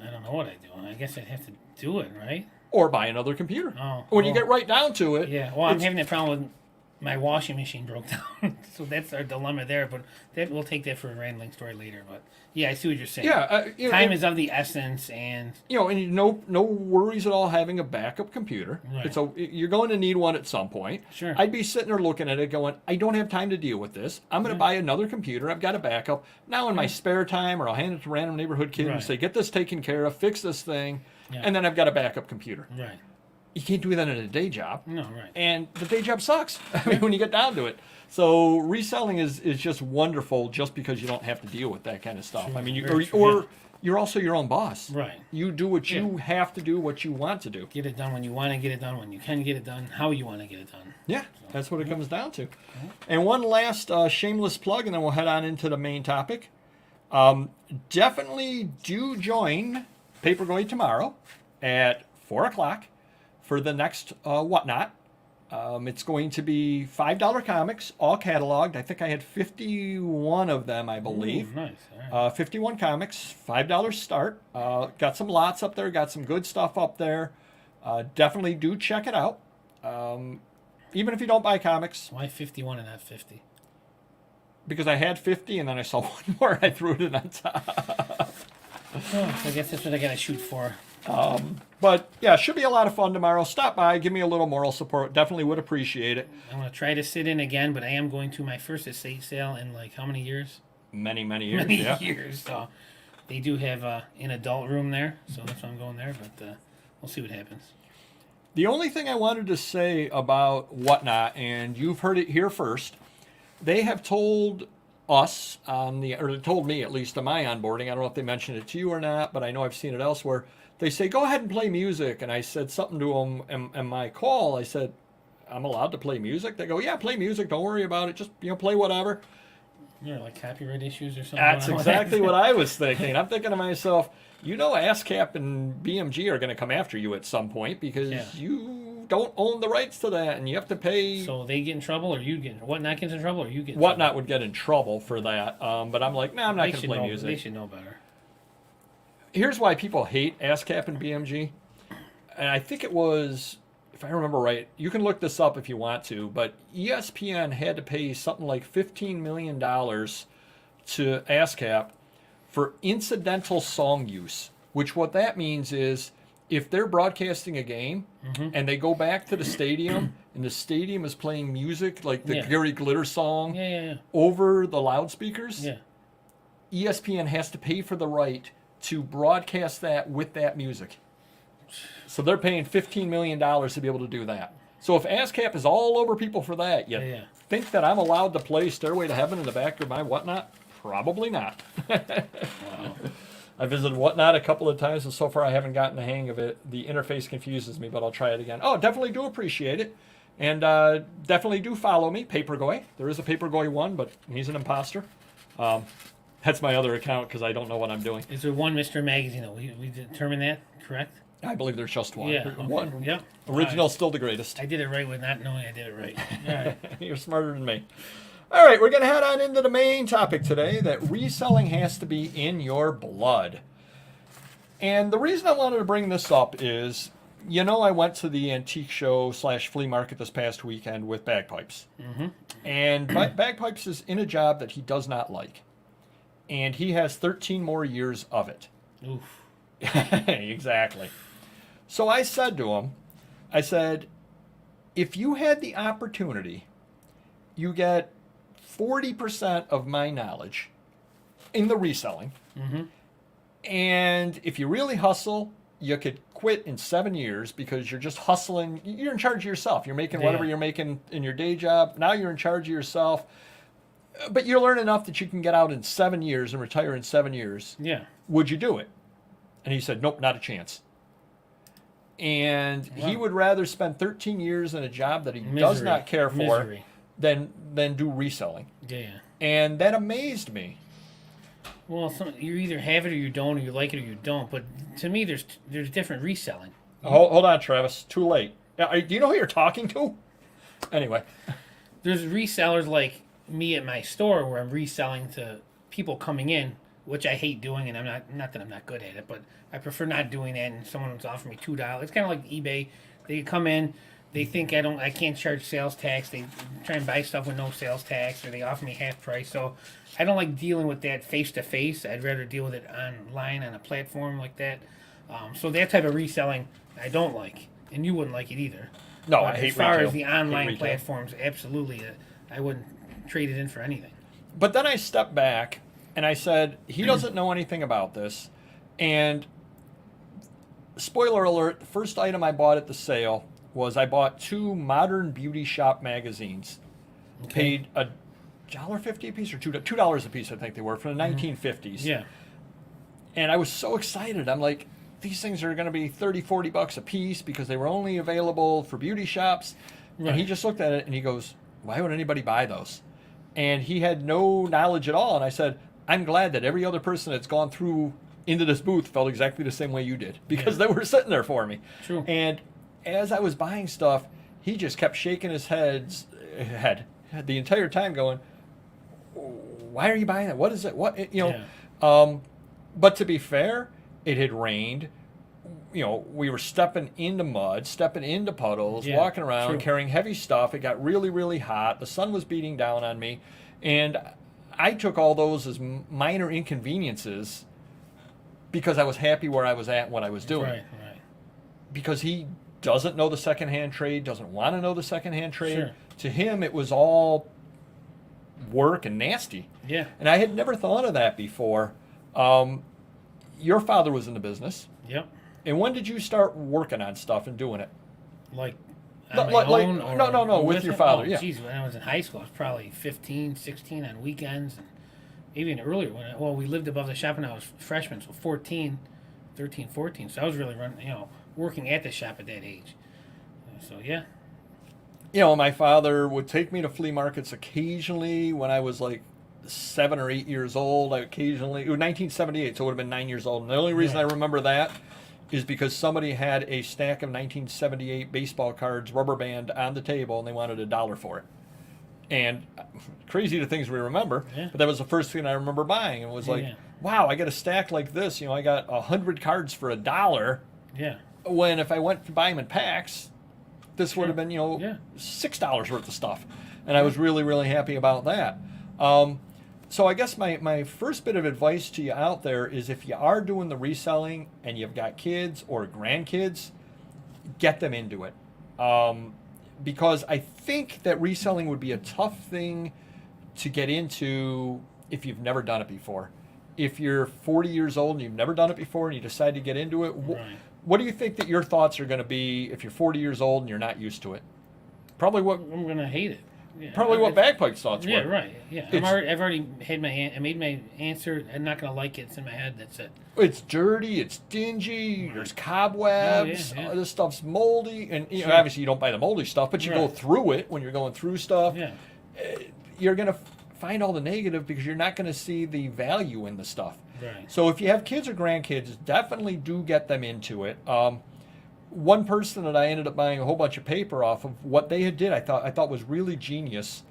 I don't know what I'd do. I guess I'd have to do it, right? Or buy another computer. Oh, when you get right down to it. Yeah, well, I'm having that problem with my washing machine broke down. So that's our dilemma there, but we'll take that for a rambling story later. But yeah, I see what you're saying. Yeah. Time is of the essence, and... and no worries at all having a backup computer. Right. So you're going to need one at some point. Sure. I'd be sitting there looking at it going, I don't have time to deal with this. I'm going to buy another computer. I've got a backup. Now in my spare time, or I'll hand it to a random neighborhood kid and say, get this taken care of, fix this thing, and then I've got a backup computer. Right. You can't do that in a day job. No, right. And the day job sucks. I mean, when you get down to it. So reselling is just wonderful just because you don't have to deal with that kind of stuff. Sure. I mean, You're you're also your own boss. Right. You do what you have to do, what you want to do. Get it done when you want to get it done, when you can get it done, how you want to get it done. Yeah, that's what it comes down to. And one last shameless plug, and then we'll head on into the main topic. Definitely do join Papergoy tomorrow at 4 o'clock for the next Whatnot. It's going to be $5 comics, all cataloged. I think I had 51 of them, I believe. Ooh, nice. All right. 51 comics, $5 start. Got some lots up there, got some good stuff up there. Definitely do check it out. Even if you don't buy comics. Why 51 and not 50? Because I had 50 and then I saw one more, I threw it in on top. Oh, I guess that's what I got to shoot for. But yeah, should be a lot of fun tomorrow. Stop by, give me a little moral support. Definitely would appreciate it. I'm going to try to sit in again, but I am going to my first estate sale in like how many years? Many years. Many years. So they do have an adult room there, so that's why I'm going there. But we'll see what happens. The only thing I wanted to say about Whatnot, and you've heard it here first, they have told us or told me at least on my onboarding. I don't know if they mentioned it to you or not, but I know I've seen it elsewhere. They say, go ahead and play music. And I said something to them in my call. I said, I'm allowed to play music? They go, yeah, play music. Don't worry about it. Just, play whatever. Yeah, like copyright issues or something. That's exactly what I was thinking. I'm thinking to myself, ASCAP and BMG are going to come after you at some point because you don't own the rights to that and you have to pay. So they get in trouble or you get in trouble? Whatnot gets in trouble or you get in Whatnot trouble? would get in trouble for that. But I'm like, I'm not going to play music. They should know better. Here's why people hate ASCAP and BMG. And I think it was, if I remember right, you can look this up if you want to, but ESPN had to pay something like $15 million to ASCAP for incidental song use, which what that means is if they're broadcasting a game and they go back to the stadium and the stadium is playing music like the Gary Glitter song over the loudspeakers, ESPN has to pay for the right to broadcast that with that music. So they're paying $15 million to be able to do that. So if ASCAP is all over people for that, you think that I'm allowed to play Stairway to Heaven in the back of my Whatnot? Probably not. Wow. I visited Whatnot a couple of times, and so far I haven't gotten the hang of it. The interface confuses me, but I'll try it again. Oh, definitely do appreciate it. And definitely do follow me, Papergoy. There is a Papergoy one, but he's an imposter. That's my other account because I don't know what I'm doing. Is there one Mr. Magazine, though? We determined that, correct? I believe there's just one. Yeah. Okay. One. Yep. Original, Right. still the greatest. I did it right with not knowing I did it right. All right. You're smarter than me. All right, we're going to head on into the main topic today, that reselling has to be in your blood. And the reason I wanted to bring this up is, I went to the antique show / flea market this past weekend with Bagpipes. Mm-hmm. And Bagpipes is in a job that he does not like. And he has 13 more years of it. Oof. Exactly. So I said to him, if you had the opportunity, you get 40% of my knowledge in the reselling. Mm-hmm. And if you really hustle, you could quit in 7 years because you're just hustling. You're in charge of yourself. You're making whatever you're making in your day job. Now you're in charge of yourself. But you learn enough that you can get out in 7 years and retire in 7 years. Yeah. Would you do it? And he said, nope, not a chance. And he would rather spend 13 years in a job that he does not care for than do reselling. Yeah. And that amazed me. Well, you either have it or you don't, or you like it or you don't. But to me, there's different reselling. Hold on, Travis. Too late. Do you know who you're talking to? Anyway. There's resellers like me at my store where I'm reselling to people coming in, which I hate doing, and I'm not that I'm not good at it, but I prefer not doing that. And someone was offering me $2. It's kind of like eBay. They come in, they think I can't charge sales tax. They try and buy stuff with no sales tax, or they offer me half price. So I don't like dealing with that face to face. I'd rather deal with it online on a platform like that. So that type of reselling I don't like, and you wouldn't like it either. No, But I hate as far retail. as the online retail. platforms, absolutely, I wouldn't trade it in for anything. But then I stepped back and I said, he doesn't know anything about this. And spoiler alert, the first item I bought at the sale was I bought 2 modern beauty shop magazines. Okay. Paid $1.50 a piece or $2 a piece, I think they were, from the 1950s. Yeah. And I was so excited. I'm like, these things are going to be $30-40 a piece because they were only available for beauty shops. Right. And he just looked at it and he goes, why would anybody buy those? And he had no knowledge at all. And I said, I'm glad that every other person that's gone through into this booth felt exactly the same way you did, because they were sitting there for me. True. And as I was buying stuff, he just kept shaking his head the entire time, going, why are you buying that? What is it? What, but to be fair, it had rained. We were stepping into mud, stepping into puddles, walking around, carrying heavy stuff. It got really, really hot. The sun was beating down on me. And I took all those as minor inconveniences because I was happy where I was at and what I was doing. Right. Because he doesn't know the secondhand trade, doesn't want to know the secondhand trade. Sure. To him, it was all work and nasty. Yeah. And I had never thought of that before. Your father was in the business. Yep. And when did you start working on stuff and doing it? Like No, on my own? Or no, with your father, yeah. Geez, when I was in high school, I was probably 15, 16 on weekends. And even earlier, we lived above the shop when I was a freshman, so 13, 14. So I was really working at the shop at that age. So, yeah. My father would take me to flea markets occasionally when I was like 7 or 8 years old. It was 1978, so it would have been 9 years old. And the only reason I remember that is because somebody had a stack of 1978 baseball cards, rubber band, on the table, and they wanted $1 for it. And crazy the things we remember, but that was the first thing I remember buying. It was wow, I got a stack like this. I got 100 cards for $1. Yeah. When if I went to buy them in packs, this would have been, $6 worth of stuff. And I was really, really happy about that. So I guess my first bit of advice to you out there is, if you are doing the reselling and you've got kids or grandkids, get them into it. Because I think that reselling would be a tough thing to get into if you've never done it before. If you're 40 years old and you've never done it before and you decide to get into it, what do you think that your thoughts are going to be if you're 40 years old and you're not used to it? Probably what I'm going to hate it. Yeah. Probably what bagpipes thoughts Yeah, were. right. Yeah, I've already had I made my answer. I'm not gonna like it. It's in my head. That's it. It's dirty, it's dingy, there's cobwebs, Oh, yeah. this stuff's moldy, and Sure. obviously you don't buy the moldy stuff, but you go Right. through it when you're going through stuff. Yeah. You're going to find all the negative because you're not going to see the value in the stuff. Right. So if you have kids or grandkids, definitely do get them into it. One person that I ended up buying a whole bunch of paper off of, what they had did, I thought was really genius.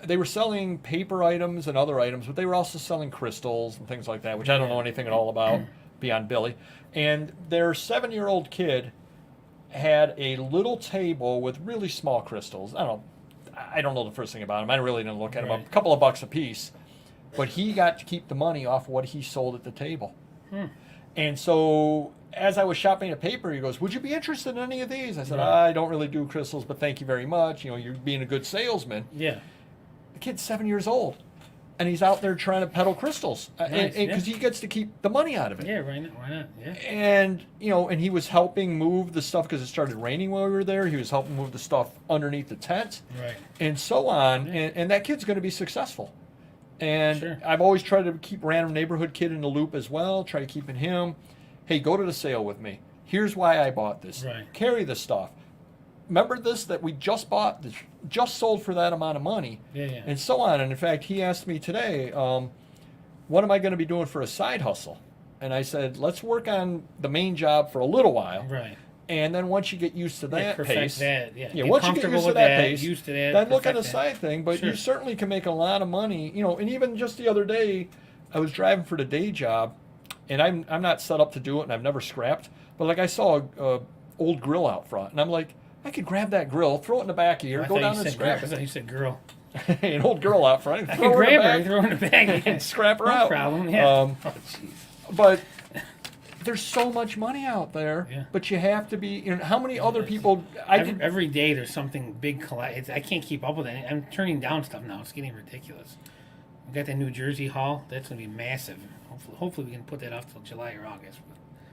They were selling paper items and other items, but they were also selling crystals and things like that, which I don't know anything at all about beyond Billy. And their 7-year-old kid had a little table with really small crystals. I don't know the first thing about them. I really didn't look at them. Right. A couple of bucks a piece. But he got to keep the money off what he sold at the table. And so as I was shopping at paper, he goes, "Would you be interested in any of these?" I said, Right. "I don't really do crystals, but thank you very much. You're being a good salesman." Yeah. The kid's 7 years old, and he's out there trying to peddle crystals Nice, because he gets to keep the money out of it. Yeah. Why not? Yeah. And and he was helping move the stuff because it started raining while we were there. He was helping move the stuff underneath the tent, Right. and so on. And that kid's going to be successful. And Sure. I've always tried to keep random neighborhood kid in the loop as well. Try to keeping him. Hey, go to the sale with me. Here's why I bought this. Right. Carry the stuff. Remember this that we just bought, that just sold for that amount of money, Yeah. and so on. And in fact, he asked me today, what am I going to be doing for a side hustle? And I said, let's work on the main job for a little while. Right. And then once you get used to that perfect pace, that. Yeah. Get once you get comfortable used to with that pace, used to that. then look at a perfect that. side thing. But you Sure. certainly can make a lot of money. And even just the other day, I was driving for the day job, and I'm not set up to do it, and I've never scrapped. But like I saw a old grill out front, and I'm like, I could grab that grill, throw it in the back of here, I go thought down you and said scrap girl. I thought you said girl. it. An old girl out front, I throw can her in the grab her, back, throw her in the bag, and scrap her no out. problem. Yeah. Oh, jeez. But there's so much money out there. Yeah. But you have to be. How many other Yes. people? Every day there's something big. I can't keep up with it. I'm turning down stuff now. It's getting ridiculous. We got the New Jersey haul. That's gonna be massive. Hopefully we can put that off till July or August.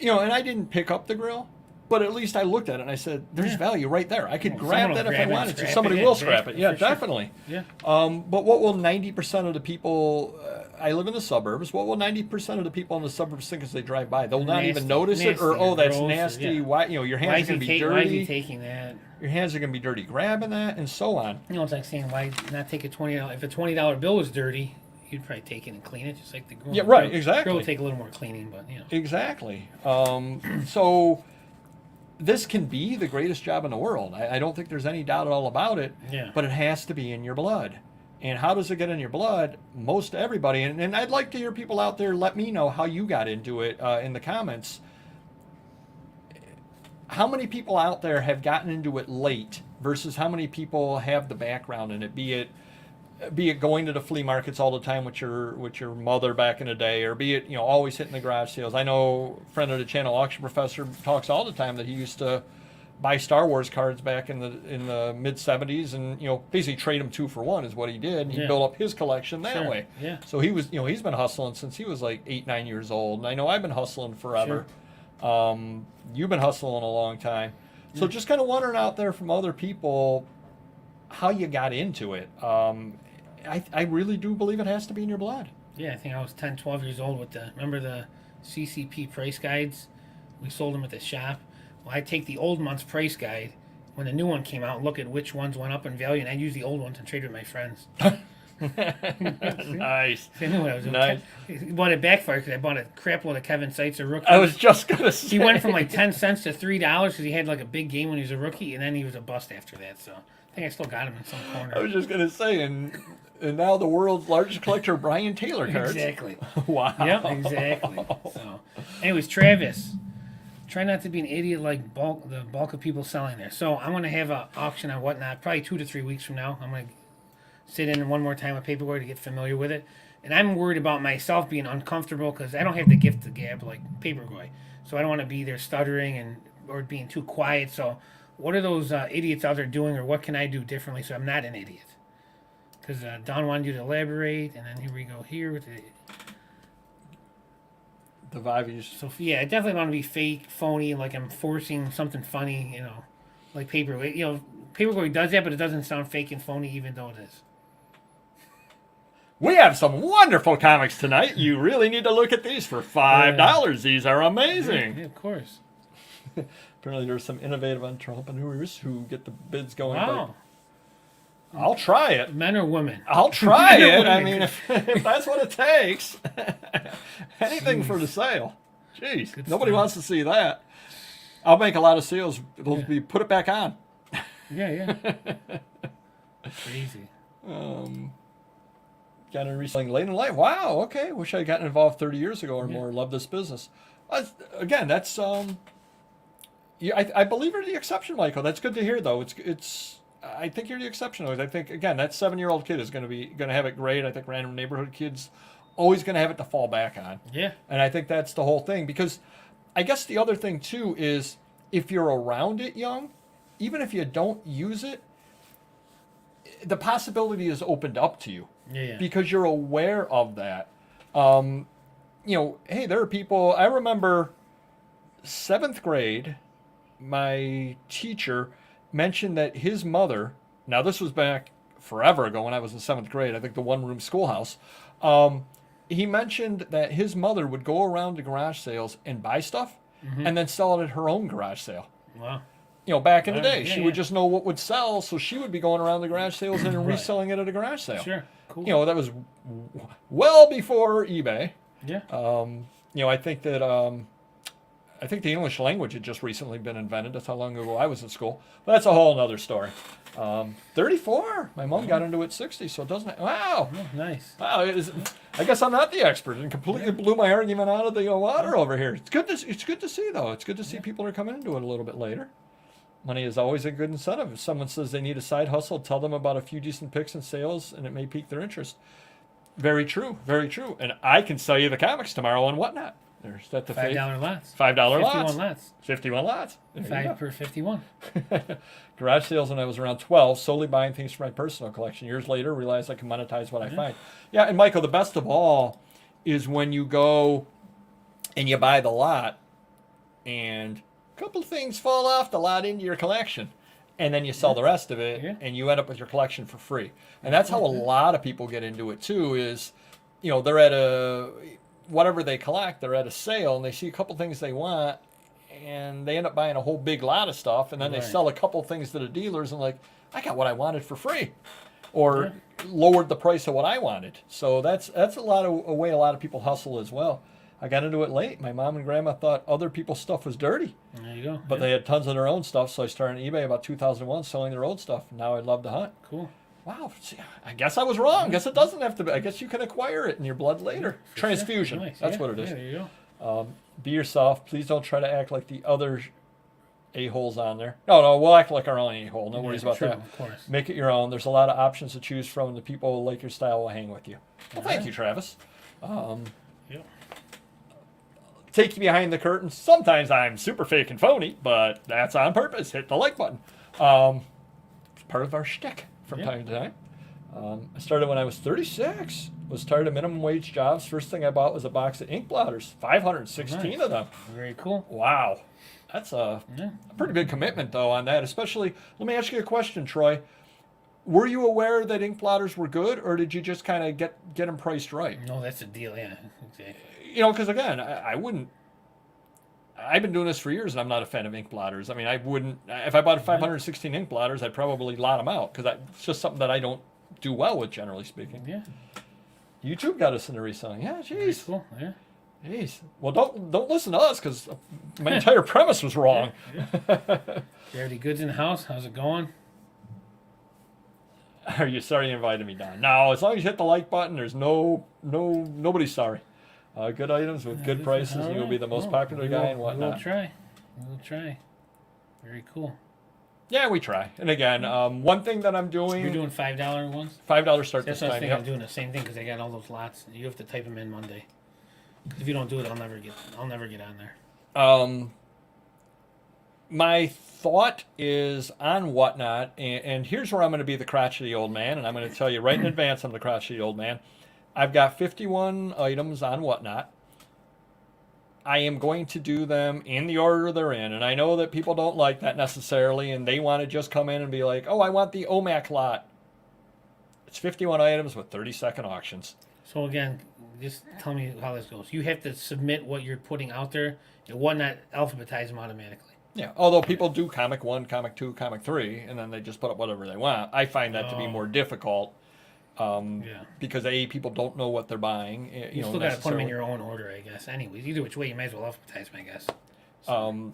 And I didn't pick up the grill, but at least I looked at it and I said, "There's Yeah. value right there. I could Well, grab someone that will if I grab it and wanted to. scrap Somebody it, will yeah, scrap it. Yeah, for sure. definitely. Yeah. But what will 90% of the people? I live in the suburbs. What will 90% of the people in the suburbs think as they drive by? They'll not even Nasty. notice it, or Nasty or that's gross, or- nasty. yeah. Why? Your Why hands is, are gonna be why is he dirty. taking that? Your hands are gonna be dirty grabbing that, and so on. It's like saying why not take a $20? If a $20 bill was dirty, you'd probably take it and clean it, just like the grill. Yeah, right, Grill exactly. would take a little more cleaning, but Exactly. So this can be the greatest job in the world. I don't think there's any doubt at all about it. Yeah. But it has to be in your blood. And how does it get in your blood? Most everybody. And I'd like to hear people out there let me know how you got into it in the comments. How many people out there have gotten into it late versus how many people have the background in it? Be it going to the flea markets all the time with your mother back in the day, or be it always hitting the garage sales. I know a friend of the channel, Auction Professor, talks all the time that he used to buy Star Wars cards back in the mid '70s, and basically trade them 2 for 1 is what he did. And he Yeah. built up his collection that Sure. way. Yeah. So he was he's been hustling since he was like 8-9 years old, and I know I've been hustling forever. You've been hustling a long time. So just kind of wondering out there from other people how you got into it. I really do believe it has to be in your blood. Yeah, I think I was 10, 12 years old with remember the CCP price guides? We sold them at the shop. Well, I'd take the old month's price guide when the new one came out and look at which ones went up in value, and I'd use the old ones and trade with my friends. Nice. I knew what I was doing. Nice. But it backfired because I bought a crap load of Kevin Seitzer rookies. I was just gonna say He went from like 10 cents to $3 because he had like a big game when he was a rookie, and then he was a bust after that. So I think I still got him in some corner. I was just gonna say, and now the world's largest collector of Brian Taylor cards. Exactly. Wow. Yep, exactly. So, anyways, Travis, try not to be an idiot like the bulk of people selling there. So I'm going to have an auction on whatnot, probably 2 to 3 weeks from now. I'm going to sit in one more time with paperwork to get familiar with it. And I'm worried about myself being uncomfortable because I don't have the gift of gab like Paperboy. So I don't want to be there stuttering or being too quiet. So what are those idiots out there doing, or what can I do differently so I'm not an idiot? Because Don wanted you to elaborate, and then here we go here with the values. So yeah, I definitely want to be fake, phony, like I'm forcing something funny, like paper. Paperboy does that, but it doesn't sound fake and phony, even though it is. We have some wonderful comics tonight. You really need to look at these for $5. These are amazing. Yeah, of course. Apparently, there's some innovative entrepreneurs who get the bids going. Wow. I'll try it. Men or women? I'll try Men or it. women? I mean, if that's what it takes. Anything for the sale. Jeez, nobody wants to see that. I'll make a lot of sales. It'll be put it back on. Yeah. Crazy. Got into reselling late in life. Wow. Okay. Wish I had gotten involved 30 years ago or more. Love this business. Again, that's I believe you're the exception, Michael. That's good to hear, though. It's. I think you're the exception. I think again that 7-year-old kid is going to have it great. I think random neighborhood kids always going to have it to fall back on. Yeah. And I think that's the whole thing, because I guess the other thing too is if you're around it young, even if you don't use it, the possibility is opened up to you. Yeah. Because you're aware of that. Hey, there are people. I remember 7th grade, my teacher mentioned that his mother, now this was back forever ago when I was in 7th grade, I think the one-room schoolhouse, he mentioned that his mother would go around to garage sales and buy stuff and then sell it at her own garage sale. Wow. Back in the day, she would just know what would sell, so she would be going around the garage sales and reselling it at a garage sale. Sure. Cool. That was well before eBay. Yeah. I think that I think the English language had just recently been invented. That's how long ago I was in school. But that's a whole other story. 34. My mom got into it 60, so it doesn't. Wow. Oh, nice. Wow. I guess I'm not the expert, and completely blew my argument out of the water over here. It's good to see, though. It's good to see people are coming into it a little bit later. Money is always a good incentive. If someone says they need a side hustle, tell them about a few decent picks and sales, and it may pique their interest. Very true. Very true. And I can sell you the comics tomorrow on Whatnot. There's that the $5 lots. $5 lots. 51 lots. 51 lots. There 5 per 51. Garage sales when I was around 12, solely buying things for my personal collection. Years later, realized I can monetize what I find. Yeah, and Michael, the best of all is when you go and you buy the lot and couple things fall off the lot into your collection, and then you sell the rest of it, and you end up with your collection for free. And that's how a lot of people get into it too. Is they're at whatever they collect, they're at a sale, and they see a couple things they want, and they end up buying a whole big lot of stuff, and then they sell a couple things to the dealers, and I got what I wanted for free, or lowered the price of what I wanted. So that's a way a lot of people hustle as well. I got into it late. My mom and grandma thought other people's stuff was dirty. There you go. But they had tons of their own stuff, so I started on eBay about 2001 selling their old stuff. Now I'd love to hunt. Cool. Wow. See, I guess I was wrong. I guess it doesn't have to be. I guess you can acquire it in your blood later. Transfusion. Nice. That's what it is. Yeah, there you go. Be yourself. Please don't try to act like the other a-holes on there. No, we'll act like our own a-hole. No worries about that. Of course. Make it your own. There's a lot of options to choose from. The people who like your style will hang with you. Well, thank you, Travis. Take you behind the curtain. Sometimes I'm super fake and phony, but that's on purpose. Hit the like button. It's part of our shtick from time to time. I started when I was 36. Was tired of minimum wage jobs. First thing I bought was a box of ink blotters. 516 of them. Very cool. Wow. That's a pretty big commitment, though, on that. Especially, let me ask you a question, Troy. Were you aware that ink blotters were good, or did you just kind of get them priced right? No, that's a deal, yeah. Exactly. Because again, I wouldn't. I've been doing this for years, and I'm not a fan of ink blotters. I mean, I wouldn't. If I bought 516 ink blotters, I'd probably lot them out because it's just something that I don't do well with, generally speaking. Yeah. YouTube got us into reselling. Yeah, jeez. Cool. Yeah. Jeez. Well, don't listen to us because my entire premise was wrong. You have any goods in the house? How's it going? Are you sorry you invited me down? No, as long as you hit the like button, there's nobody's sorry. Good items with good prices, and you'll be the most popular guy and whatnot. We'll try. Very cool. Yeah, we try. And again, one thing that I'm doing... You're doing $5 ones? $5 start That's this what I time. think I'm doing the same thing because I got all those lots. You have to type them in Monday. Because if you don't do it, I'll never get on there. My thought is on Whatnot, and here's where I'm going to be the crotchety old man, and I'm going to tell you right in advance I'm the crotchety old man. I've got 51 items on Whatnot. I am going to do them in the order they're in. And I know that people don't like that necessarily, and they want to just come in and be like, oh, I want the OMAC lot. It's 51 items with 30-second auctions. So again, just tell me how this goes. You have to submit what you're putting out there. It will not alphabetize them automatically. Yeah, although people do comic 1, comic 2, comic 3, and then they just put up whatever they want. I find that to be more difficult because people don't know what they're buying. You still got to put them in your own order, I guess. Anyways, either which way, you might as well alphabetize them, I guess. So.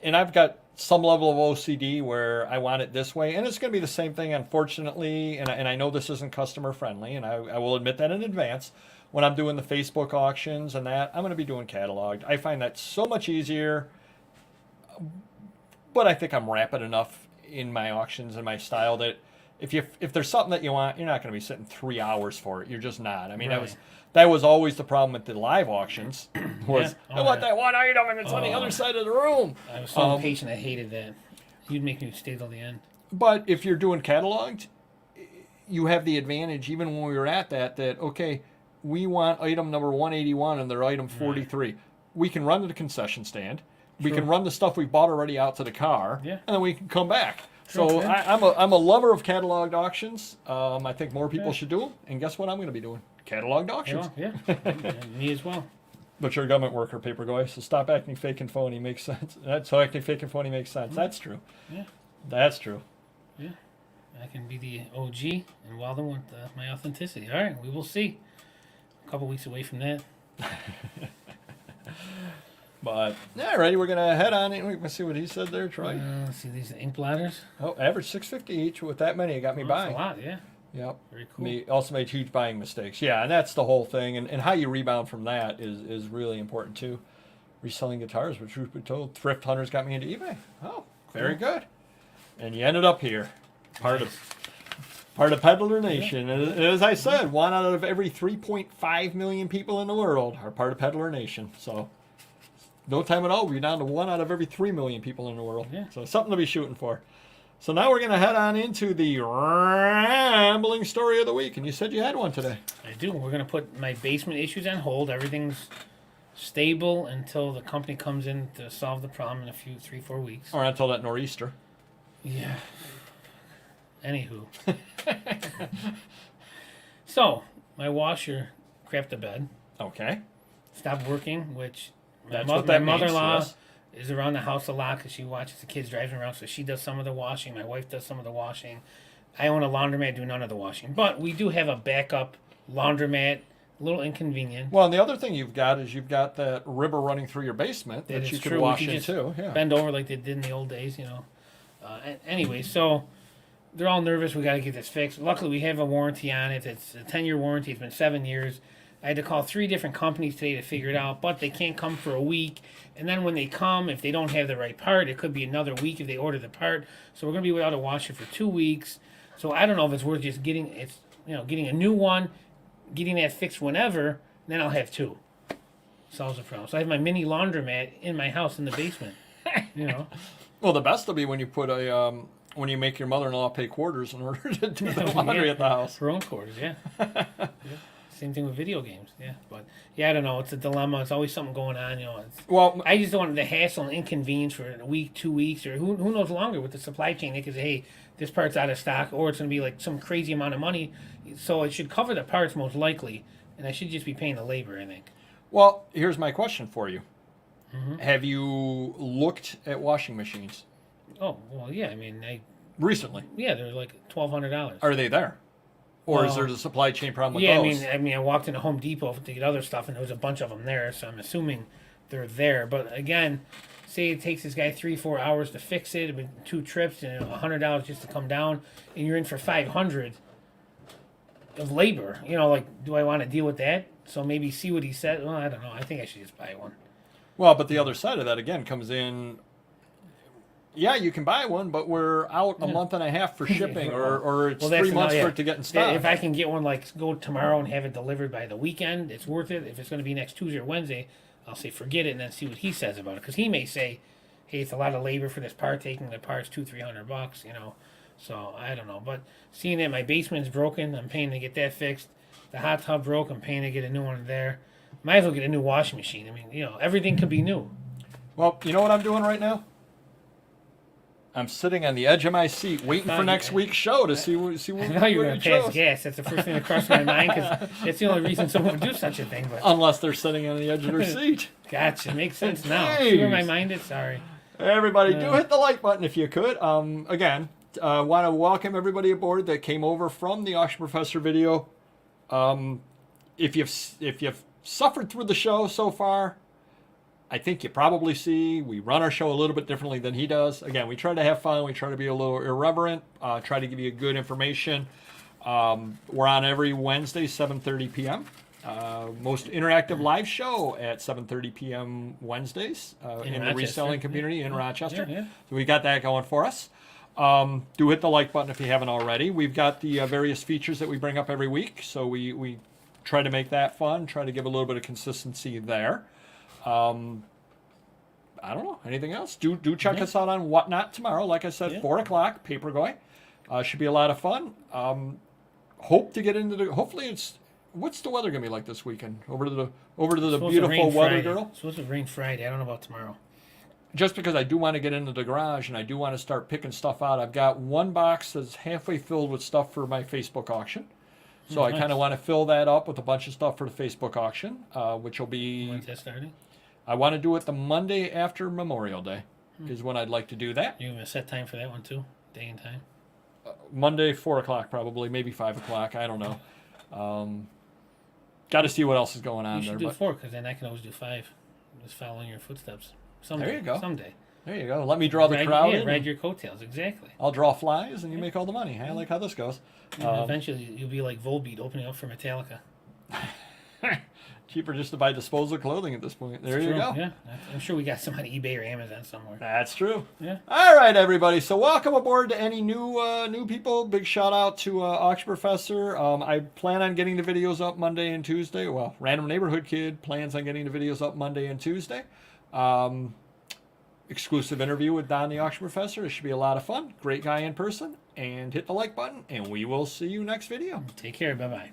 And I've got some level of OCD where I want it this way, and it's going to be the same thing, unfortunately. And I know this isn't customer friendly, and I will admit that in advance. When I'm doing the Facebook auctions and that, I'm going to be doing cataloged. I find that so much easier, but I think I'm rapid enough in my auctions and my style that if there's something that you want, you're not going to be sitting 3 hours for it. You're just not. I mean, Right. that was always the problem with the live auctions. Was I want that one item and it's on the other side of the room. I was so impatient. I hated that. You'd make me stay till the end. But if you're doing cataloged, you have the advantage, even when we were at that okay, we want item number 181 and they're item 43. Right. We can run to the concession stand. We can run the stuff we bought already out to the car, and then we can come back. So I'm a lover of cataloged auctions. I think more people should do them. And guess what I'm going to be doing? Cataloged auctions. Yeah, me as well. But you're a government worker, paper guy, so stop acting fake and phony makes sense. So acting fake and phony makes sense. That's true. Yeah. That's true. Yeah. I can be the OG and wow them with my authenticity. All right, we will see. A couple weeks away from that. But, yeah, ready, we're going to head on in. We can see what he said there, Troy. Let's see these ink bladders. Oh, average $6.50 each. With that many, it got me buying. That's a lot, yeah. Yep. Very cool. Me also made huge buying mistakes. Yeah, and that's the whole thing. And how you rebound from that is really important, too. Reselling guitars, which truth be told, thrift hunters got me into eBay. Oh, very good. And you ended up here. Part of Peddler Nation. And as I said, 1 out of every 3.5 million people in the world are part of Peddler Nation. So no time at all, we're down to 1 out of every 3 million people in the world. Yeah. So something to be shooting for. So now we're going to head on into the rambling story of the week. And you said you had one today. I do. We're going to put my basement issues on hold. Everything's stable until the company comes in to solve the problem in a few 3-4 weeks. Or until that nor'easter. Yeah. Anywho. So, my washer crapped the bed. Okay. Stopped working, which That's my what that means, mother-in-law yes. is around the house a lot because she watches the kids driving around, so she does some of the washing. My wife does some of the washing. I own a laundromat, do none of the washing. But we do have a backup laundromat, a little inconvenient. Well, and the other thing you've got is you've got that river running through your basement that It's you true. can wash We could in just too. Yeah. bend over like they did in the old days, Anyway, so they're all nervous. We got to get this fixed. Luckily, we have a warranty on it. It's a 10-year warranty. It's been 7 years. I had to call 3 different companies today to figure it out, but they can't come for a week. And then when they come, if they don't have the right part, it could be another week if they order the part. So we're going to be without a washer for 2 weeks. So I don't know if it's worth just getting a new one, getting that fixed whenever, and then I'll have 2. Solves the problem. So I have my mini laundromat in my house in the basement. Well, the best will be when you put when you make your mother-in-law pay quarters in order to do the laundry at the house. Her own quarters, yeah. Same thing with video games, yeah. But I don't know. It's a dilemma. It's always something going on, Well, I just don't want the hassle and inconvenience for a week, 2 weeks, or who knows longer with the supply chain. They could say, hey, this part's out of stock, or it's going to be like some crazy amount of money. So it should cover the parts most likely, and I should just be paying the labor, I think. Well, here's my question for you. Mm-hmm. Have you looked at washing machines Oh, well, yeah. I mean, recently? they're like $1,200. Are they there? Or is Well, there a supply chain problem with Yeah, those? I mean, I walked into Home Depot to get other stuff, and there was a bunch of them there, so I'm assuming they're there. But again, say it takes this guy 3-4 hours to fix it, with 2 trips and $100 just to come down, and you're in for $500 of labor. Do I want to deal with that? So maybe see what he said. Well, I don't know. I think I should just buy one. Well, but the other side of that, again, comes in... Yeah, you can buy one, but we're out a month and a half for shipping, or it's 3 months for it to get in stock. If I can get one, go tomorrow and have it delivered by the weekend, it's worth it. If it's going to be next Tuesday or Wednesday, I'll say forget it and then see what he says about it. Because he may say, hey, it's a lot of labor for this part, taking the parts $200-$300, So I don't know. But seeing that my basement's broken, I'm paying to get that fixed. The hot tub broke, I'm paying to get a new one there. Might as well get a new washing machine. I mean, you know, everything could be new. Well, you know what I'm doing right now? I'm sitting on the edge of my seat waiting for next week's show to see what I know you were what going to it pass shows. gas. That's the first thing that crossed my mind because that's the only reason someone would do such a thing. But Unless they're sitting on the edge of their seat. gotcha. Makes sense now. See where my Jeez. mind is? Sorry. Everybody, do hit the like button if you could. Again, want to welcome everybody aboard that came over from the Auction Professor video. If you've suffered through the show so far, I think you probably see we run our show a little bit differently than he does. Again, we try to have fun. We try to be a little irreverent. Try to give you good information. We're on every Wednesday, 7:30 p.m. Most interactive live show at 7:30 p.m. Wednesdays in the Rochester. reselling community in Rochester. Yeah. So we got that going for us. Do hit the like button if you haven't already. We've got the various features that we bring up every week. So we try to make that fun. Try to give a little bit of consistency there. I don't know. Anything else? Do check us out on Whatnot tomorrow. Like I said, 4 o'clock, Papergoy. Should be a lot of fun. Hope to get into the. Hopefully, it's. What's the weather gonna be like this weekend? Over to the Supposed to beautiful rain weather Friday. girl. Supposed to rain Friday. I don't know about tomorrow. Just because I do want to get into the garage and I do want to start picking stuff out. I've got one box that's halfway filled with stuff for my Facebook auction. So I kind of want to fill that up with a bunch of stuff for the Facebook auction, which will be. When's that starting? I want to do it the Monday after Memorial Day, is when I'd like to do that. You gonna set time for that one too? Day and time. Monday, 4 o'clock probably, maybe 5 o'clock. I don't know. Got to see what else is going on You should there. do But 4 because then I can always do 5. Just following your footsteps. Someday. There you go. Someday. there you go. Let me draw the Ride, crowd yeah, in. ride your coattails. Exactly. I'll draw flies and you make all the money. I like how this goes. And eventually, you'll be like Volbeat opening up for Metallica. Cheaper just to buy disposable clothing at this point. There you True, go. Yeah, I'm sure we got some on eBay or Amazon somewhere. That's true. Yeah. All right, everybody. So welcome aboard to any new people. Big shout out to Auction Professor. I plan on getting the videos up Monday and Tuesday. Well, Random Neighborhood Kid plans on getting the videos up Monday and Tuesday. Exclusive interview with Don the Auction Professor. It should be a lot of fun. Great guy in person. And hit the like button, and we will see you next video. Take care. Bye-bye.